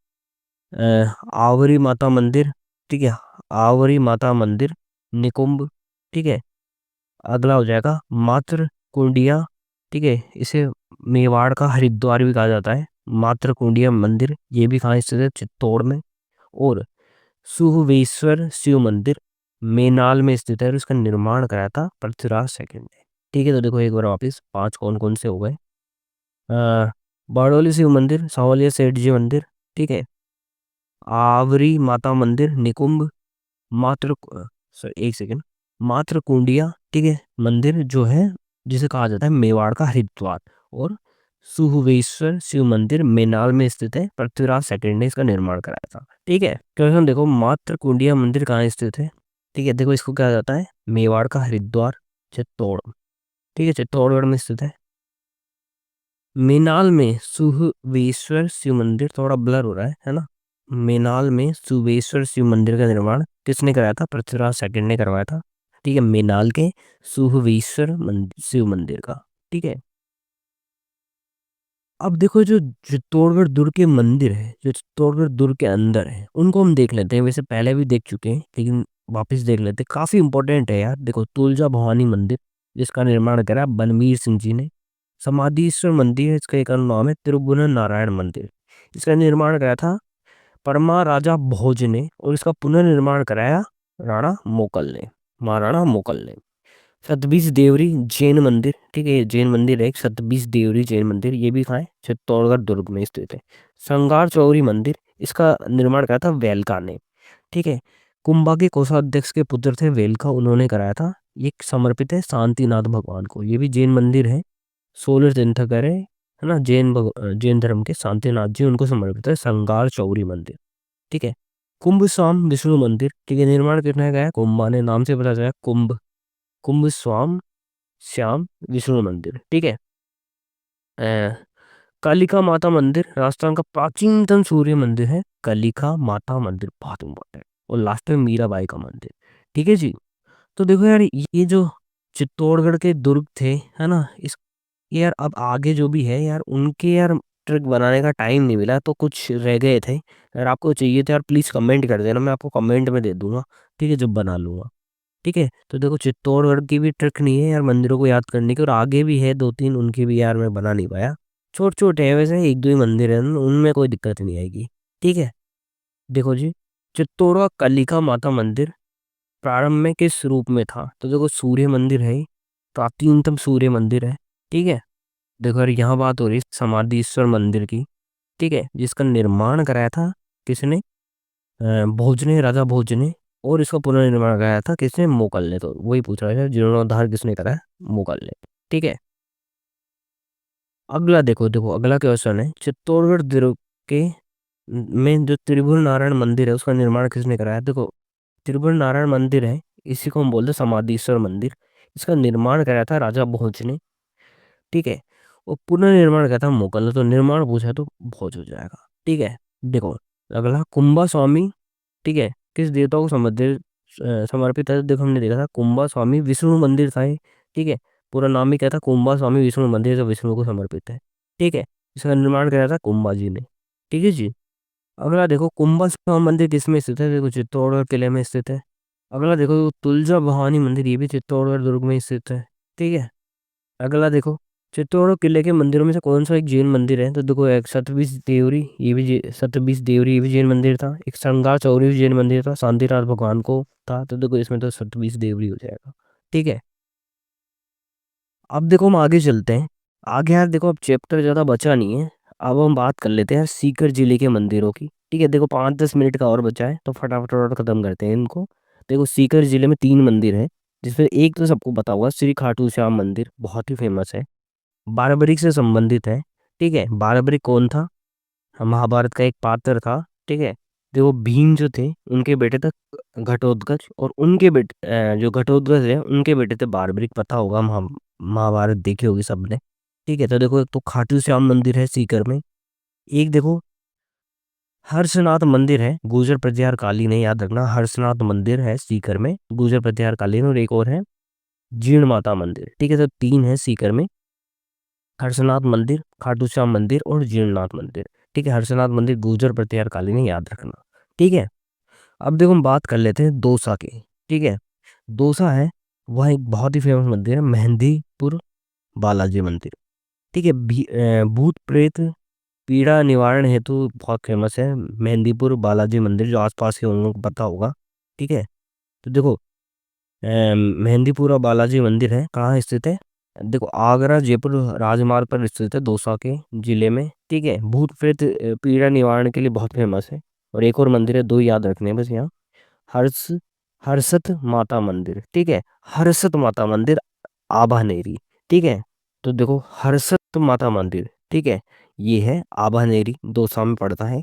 आवरी माता मंदिर। ठीक है। आवरी माता मंदिर निकुंभ। ठीक है। अगला हो जाएगा मात्र कुंडिया। ठीक है, इसे मेवाड़ का हरिद्वार भी कहा जाता है। मात्र कुंडिया मंदिर, ये भी कहाँ स्थित है? चित्तौड़ में। और सुहवेश्वर शिव मंदिर, मेनाल में स्थित है और इसका निर्माण कराया था पृथ्वीराज सेकंड ने। ठीक है, तो देखो एक बार वापस पांच कौन कौन से हो गए। अ, बारडोली शिव मंदिर, सावलिया सेठ जी मंदिर, ठीक है, आवरी माता मंदिर, निकुंभ, मात्र एक सेकंड, मात्र कुंडिया, ठीक है, मंदिर जो है जिसे कहा जाता है मेवाड़ का हरिद्वार, और सुहवेश्वर शिव मंदिर मेनाल में स्थित है, पृथ्वीराज सेकंड ने इसका निर्माण कराया था। ठीक है, क्वेश्चन देखो, मात्र कुंडिया मंदिर कहाँ स्थित है। ठीक है, देखो इसको कहा जाता है मेवाड़ का हरिद्वार, चित्तौड़, ठीक है, चित्तौड़गढ़ में स्थित है। मेनाल में सुहवेश्वर शिव मंदिर, थोड़ा ब्लर हो रहा है ना। मेनाल में सुवेश्वर शिव मंदिर का निर्माण किसने कराया था, पृथ्वीराज सेकंड ने करवाया था। ठीक है, मेनाल के सुहवेश्वर शिव मंदिर का। ठीक है, अब देखो जो चित्तौड़गढ़ दुर्ग के मंदिर है, जो चित्तौड़गढ़ दुर्ग के अंदर है, उनको हम देख लेते हैं। वैसे पहले भी देख चुके हैं लेकिन वापस देख लेते हैं, काफी इंपॉर्टेंट है यार। देखो, तुलजा भवानी मंदिर, जिसका निर्माण करा बलवीर सिंह जी ने। समाधीश्वर मंदिर है, इसका एक और नाम है त्रिभुवन नारायण मंदिर, इसका निर्माण करा था परमा राजा भोज ने, और इसका पुनर्निर्माण कराया राणा मोकल ने, महाराणा मोकल ने। सतबीज देवरी जैन मंदिर, ठीक है, ये जैन मंदिर है एक, सतबीज देवरी जैन मंदिर, ये भी कहाँ है, चित्तौड़गढ़ दुर्ग में स्थित है। संगार चौरी मंदिर, इसका निर्माण कराया था वेलका ने। ठीक है, कुंभा के कोषाध्यक्ष के पुत्र थे वेलका, उन्होंने कराया था। ये समर्पित है शांतिनाथ भगवान को, ये भी जैन मंदिर है। 16 तीर्थंकर है ना, जैन धर्म के शांतिनाथ जी, उनको समर्पित है संगार चौरी मंदिर। ठीक है, कुंभ स्वाम विष्णु मंदिर, ठीक है, निर्माण किसने गया है, कुंभा ने, नाम से पता चला कुंभ, कुंभ स्वाम श्याम विष्णु मंदिर। ठीक है, कालिका माता मंदिर, राजस्थान का प्राचीनतम सूर्य मंदिर है कालिका माता मंदिर, बहुत इंपॉर्टेंट। और लास्ट में मीराबाई का मंदिर। ठीक है जी, तो देखो यार, ये जो चित्तौड़गढ़ के दुर्ग थे, है ना, इस ये यार अब आगे जो भी है यार, उनके यार ट्रिक बनाने का टाइम नहीं मिला, तो कुछ रह गए थे। अगर आपको चाहिए तो यार प्लीज कमेंट कर देना, मैं आपको कमेंट में दे दूंगा। ठीक है, जब बना लूंगा। ठीक है, तो देखो चित्तौड़गढ़ की भी ट्रिक नहीं है यार मंदिरों को याद करने की, और आगे भी है दो तीन, उनकी भी यार मैं बना नहीं पाया। छोटे छोटे हैं वैसे, एक दो ही मंदिर है, उनमें कोई दिक्कत नहीं आएगी। ठीक है, देखो जी, चित्तौड़ कालिका माता मंदिर प्रारंभ में किस रूप में था, तो देखो सूर्य मंदिर है, प्राचीनतम सूर्य मंदिर है। ठीक है, देखो यार, यहाँ बात हो रही है समाधीश्वर मंदिर की। ठीक है, जिसका निर्माण कराया था किसने, भोज ने, राजा भोज ने, और इसका पुनर्निर्माण कराया था किसने, मुगल ने। तो वही पूछ रहा है जीर्णोद्धार किसने करा है, मुगल ने। ठीक है, अगला देखो, देखो अगला क्वेश्चन है, चित्तौड़गढ़ दुर्ग के में जो त्रिभुवन नारायण मंदिर है, उसका निर्माण किसने कराया। देखो, त्रिभुवन नारायण मंदिर है, इसी को हम बोलते हैं समाधीश्वर मंदिर, इसका निर्माण कराया था राजा भोज ने। ठीक है, वो पुनर्निर्माण कराया था मुगल ने। तो निर्माण पूछा तो भोज हो जाएगा। ठीक है, देखो अगला कुंभा स्वामी, ठीक है, किस देवता को समर्पित है। देखो हमने देखा था कुंभा स्वामी विष्णु मंदिर था ये। ठीक है, पूरा नाम ही क्या था, कुंभा स्वामी विष्णु मंदिर, जो विष्णु को समर्पित है। ठीक है, इसका निर्माण कराया था कुंभा जी ने। ठीक है जी, अगला देखो, कुंभा स्वामी मंदिर किसमें स्थित है, देखो चित्तौड़गढ़ किले में स्थित है। अगला देखो, तुलजा भवानी मंदिर, ये भी चित्तौड़गढ़ दुर्ग में स्थित है। ठीक है, अगला देखो, चित्तौड़ किले के मंदिरों में से कौन सा एक जैन मंदिर है, तो देखो एक सतबीज देवरी, ये भी सतबीज देवरी, ये भी जैन मंदिर था। एक संगार चौरी भी जैन मंदिर था, शांतिनाथ भगवान को था। तो देखो इसमें तो सतबीज देवरी हो जाएगा। ठीक है, अब देखो हम आगे चलते हैं। आगे यार देखो, अब चैप्टर ज्यादा बचा नहीं है, अब हम बात कर लेते हैं सीकर जिले के मंदिरों की। ठीक है, देखो 5-10 मिनट का और बचा है, तो फटाफट और खत्म करते हैं इनको। देखो सीकर जिले में 3 मंदिर है, जिसमें एक तो सबको पता होगा, श्री खाटू श्याम मंदिर, बहुत ही फेमस है, बारबरिक से संबंधित है। ठीक है, बारबरिक कौन था, महाभारत का एक पात्र था। ठीक है, देखो भीम जो थे, उनके बेटे थे घटोत्कच, और उनके बेटे जो घटोत्कच है, उनके बेटे थे बारबरिक, पता होगा, महाभारत देखी होगी सबने। ठीक है, तो देखो एक तो खाटू श्याम मंदिर है सीकर में, एक देखो हर्षनाथ मंदिर है, गुर्जर प्रत्याहार कालीन है, याद रखना, हर्षनाथ मंदिर है सीकर में, गुर्जर प्रत्याहार कालीन, और एक और है जीर्ण माता मंदिर। ठीक है, तो 3 है सीकर में, हर्षनाथ मंदिर, खाटू श्याम मंदिर, और जीणनाथ मंदिर। ठीक है, हर्षनाथ मंदिर गुर्जर प्रतिहार कालीन है, याद रखना। ठीक है, अब देखो हम बात कर लेते हैं दौसा की। ठीक है, दौसा है, वह एक बहुत ही फेमस मंदिर है, मेहंदीपुर बालाजी मंदिर। ठीक है, भूत प्रेत पीड़ा निवारण हेतु बहुत फेमस है मेहंदीपुर बालाजी मंदिर, जो आसपास के उन लोगों को पता होगा। ठीक है, तो देखो मेहंदीपुरा बालाजी मंदिर है, कहाँ स्थित है? देखो आगरा जयपुर राजमार्ग पर स्थित है, दौसा के जिले में। ठीक है, भूत प्रेत पीड़ा निवारण के लिए बहुत फेमस है। और एक और मंदिर है, दो याद रखने हैं बस यहाँ। हर्ष हर्षत माता मंदिर, ठीक है, हर्षत माता मंदिर आभानेरी। ठीक है, तो देखो हर्षत माता मंदिर, ठीक है, ये है आभानेरी, दौसा में पड़ता है।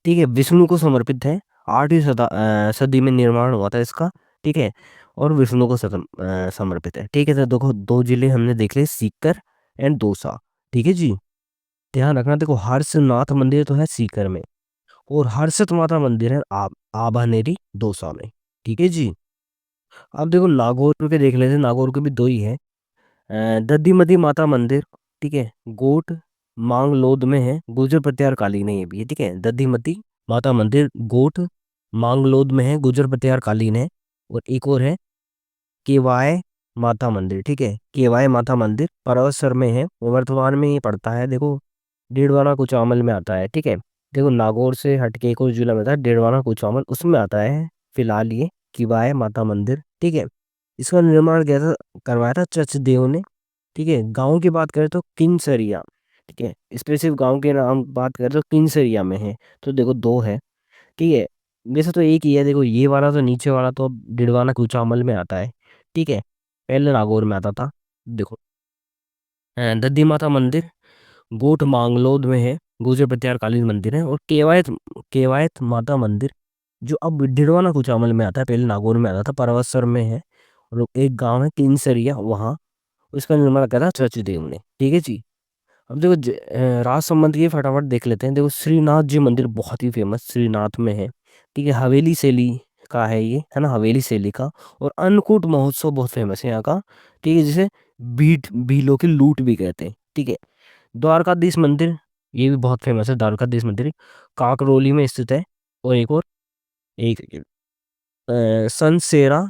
ठीक है, विष्णु को समर्पित है। 8वीं सदी में निर्माण हुआ था इसका। ठीक है, और विष्णु को समर्पित है। ठीक है, तो देखो दो जिले हमने देख लिए, सीकर एंड दौसा। ठीक है जी, ध्यान रखना। देखो हर्षनाथ मंदिर तो है सीकर में, और हर्षत माता मंदिर है आभानेरी दौसा में। ठीक है जी। अब देखो नागौर के देख लेते हैं, नागौर के भी दो ही है। दधिमती माता मंदिर, ठीक है, गोट मांगलोद में है, गुर्जर प्रत्यार कालीन है ये भी है। ठीक है, दधिमती माता मंदिर गोट मांगलोद में है, गुर्जर प्रत्यार कालीन है। और एक और है केवाय माता मंदिर, ठीक है, केवाय माता मंदिर परवसर में है, वो वर्तमान में ये पड़ता है देखो डेडवाना कुचामल में आता है। ठीक है, देखो नागौर से हटके एक और जिला में था डेडवाना कुचामल, उसमें आता है फिलहाल ये किवाय माता मंदिर। ठीक है, इसका निर्माण किया था, करवाया था चचदेव ने। ठीक है, गांव की बात करें तो किंसरिया। ठीक है, स्पेसिफिक गांव के नाम बात करें तो किंसरिया में है। तो देखो दो है। ठीक है, वैसे तो एक ही है, देखो ये वाला तो नीचे वाला तो अब डिडवाना कुचामल में आता है। ठीक है, पहले नागौर में आता था। देखो दद्दी माता मंदिर गोठ मांगलोद में है, गुर्जर प्रत्यार कालीन मंदिर है। और केवायत केवायत माता मंदिर जो अब डिडवाना कुचामल में आता है, पहले नागौर में आता था, परवसर में है। और एक गांव है किंसरिया, वहाँ उसका निर्माण करा सचदेव ने। ठीक है जी। अब देखो राज संबंध की फटाफट देख लेते हैं। देखो श्रीनाथ जी मंदिर बहुत ही फेमस श्रीनाथ में है। ठीक है, हवेली शैली का है ये, है ना, हवेली शैली का। और अन्नकूट महोत्सव बहुत फेमस है यहाँ का। ठीक है, जिसे बीट भीलों की लूट भी कहते हैं। ठीक है, द्वारकाधीश मंदिर, ये भी बहुत फेमस है, द्वारकाधीश मंदिर काकरोली में स्थित है। और एक और एक सनसेरा,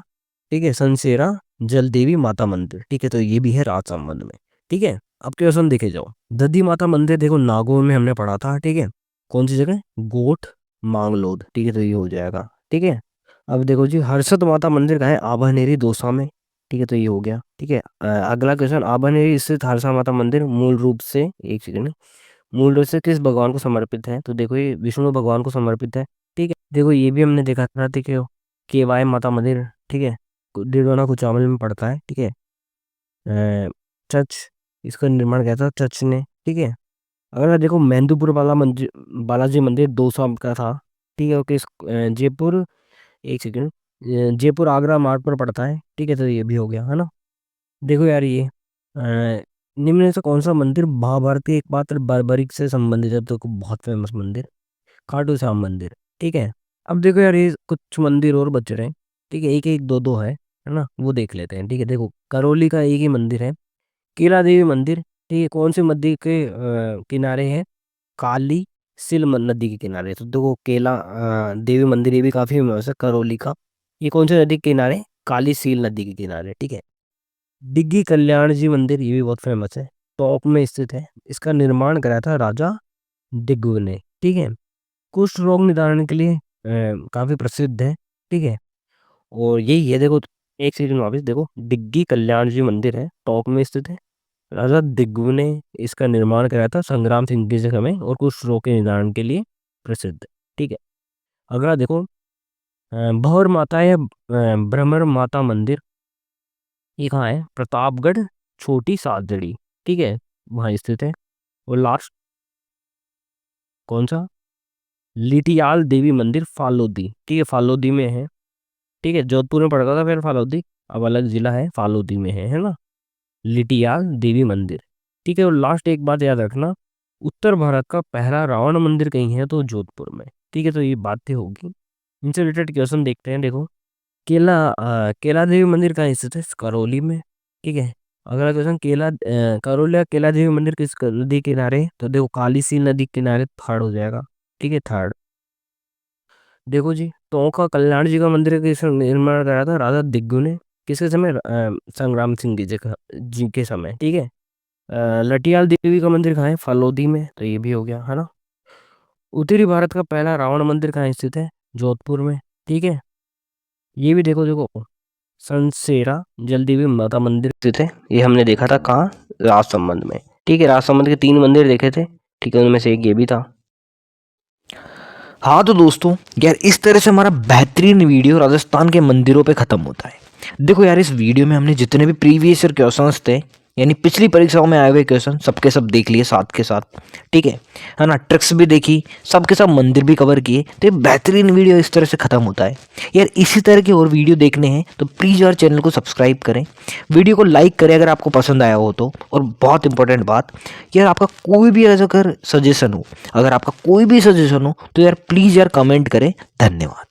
ठीक है, सनसेरा जल देवी माता मंदिर। ठीक है, तो ये भी है राजसमंद में। ठीक है, अब क्वेश्चन देखे जाओ। दधी माता मंदिर देखो नागौर में हमने पढ़ा था। ठीक है, कौन सी जगह? गोठ मांगलोद। ठीक है, तो ये हो जाएगा। ठीक है, अब देखो जी हर्षद माता मंदिर कहाँ है? आभानेरी दौसा में। ठीक है, तो ये हो गया। ठीक है, अगला क्वेश्चन, आभानेरी स्थित हर्षा माता मंदिर मूल रूप से, एक सेकंड, मूल रूप से किस भगवान को समर्पित है? तो देखो ये विष्णु भगवान को समर्पित है। ठीक है, देखो ये भी हमने देखा था। ठीक है, केवाय माता मंदिर, ठीक है, डिडोना कुचामल में पड़ता है। ठीक है, चर्च, इसका निर्माण किया था चर्च ने। ठीक है, अगर देखो मेहंदीपुर वाला मंदिर, बालाजी मंदिर 200 का था। ठीक है, ओके, जयपुर, एक सेकंड, जयपुर आगरा मार्ग पर पड़ता है। ठीक है, तो ये भी हो गया, है ना। देखो यार ये निम्न में से कौन सा मंदिर महाभारत के एक पात्र बर्बरिक से संबंधित है? तो बहुत फेमस मंदिर खाटू श्याम मंदिर। ठीक है, अब देखो यार ये कुछ मंदिर और बच रहे हैं। ठीक है, एक एक दो दो है ना, वो देख लेते हैं। ठीक है, देखो करौली का एक ही मंदिर है, केला देवी मंदिर। ठीक है, कौन सी नदी के किनारे है? काली सिल नदी के किनारे। तो देखो केला देवी मंदिर ये भी काफी फेमस है करौली का। ये कौन सी नदी के किनारे? काली सील नदी के किनारे। ठीक है, डिग्गी कल्याण जी मंदिर ये भी बहुत फेमस है, टॉप में स्थित है। इसका निर्माण कराया था राजा दिग्विजय ने। ठीक है, कुष्ठ रोग निदान के लिए काफी प्रसिद्ध है। ठीक है, और यही है देखो, एक सेकंड वापिस देखो, डिग्गी कल्याण जी मंदिर है, टॉप में स्थित है। राजा दिग्विजय ने इसका निर्माण कराया था संग्राम सिंह के समय, और कुष्ठ रोग के निदान के लिए प्रसिद्ध है। ठीक है, अगला देखो भौर माता या भ्रमर माता मंदिर, ये कहाँ है? प्रतापगढ़ छोटी सादड़ी। ठीक है, वहाँ स्थित है। और लास्ट कौन सा? लिटियाल देवी मंदिर फालोदी। ठीक है, फालोदी में है। ठीक है, जोधपुर में पड़ता था फिर फालोदी, अब अलग जिला है, फालोदी में है ना, लिटियाल देवी मंदिर। ठीक है, और लास्ट एक बात याद रखना, उत्तर भारत का पहला रावण मंदिर कहीं है? तो जोधपुर में। ठीक है, तो ये बातें होगी। इनसे रिलेटेड क्वेश्चन देखते हैं। देखो केला देवी मंदिर कहाँ स्थित है? करौली में। ठीक है, अगला क्वेश्चन, करौली या केला देवी मंदिर किस नदी के किनारे है? तो देखो काली सी नदी के किनारे, थर्ड हो जाएगा। ठीक है, थर्ड। देखो जी टोंका कल्याण जी का मंदिर किस निर्माण कराया था? राजा दिग्गू ने। किसके समय? संग्राम सिंह जी के समय। ठीक है, लटियाल देवी का मंदिर कहाँ है? फलोदी में, तो ये भी हो गया, है ना। उत्तरी भारत का पहला रावण मंदिर कहाँ स्थित है? जोधपुर में। ठीक है, ये भी देखो देखो सनसेरा जलदेवी माता मंदिर स्थित है। ये हमने देखा था कहाँ, राजसमंद में। ठीक है, राजसमंद के 3 मंदिर देखे थे। ठीक है, उनमें से एक ये भी था। हाँ तो दोस्तों यार, इस तरह से हमारा बेहतरीन वीडियो राजस्थान के मंदिरों पे खत्म होता है। देखो यार, इस वीडियो में हमने जितने भी प्रीवियस ईयर क्वेश्चंस थे, यानी पिछली परीक्षाओं में आए हुए क्वेश्चन, सबके सब देख लिए साथ के साथ। ठीक है ना, ट्रिक्स भी देखी, सबके सब मंदिर भी कवर किए। तो ये बेहतरीन वीडियो इस तरह से खत्म होता है। यार इसी तरह के और वीडियो देखने हैं तो प्लीज़ यार चैनल को सब्सक्राइब करें, वीडियो को लाइक करें अगर आपको पसंद आया हो तो। और बहुत इंपॉर्टेंट बात, यार आपका कोई भी ऐसा अगर सजेशन हो, अगर आपका कोई भी सजेशन हो तो यार प्लीज़ यार कमेंट करें। धन्यवाद।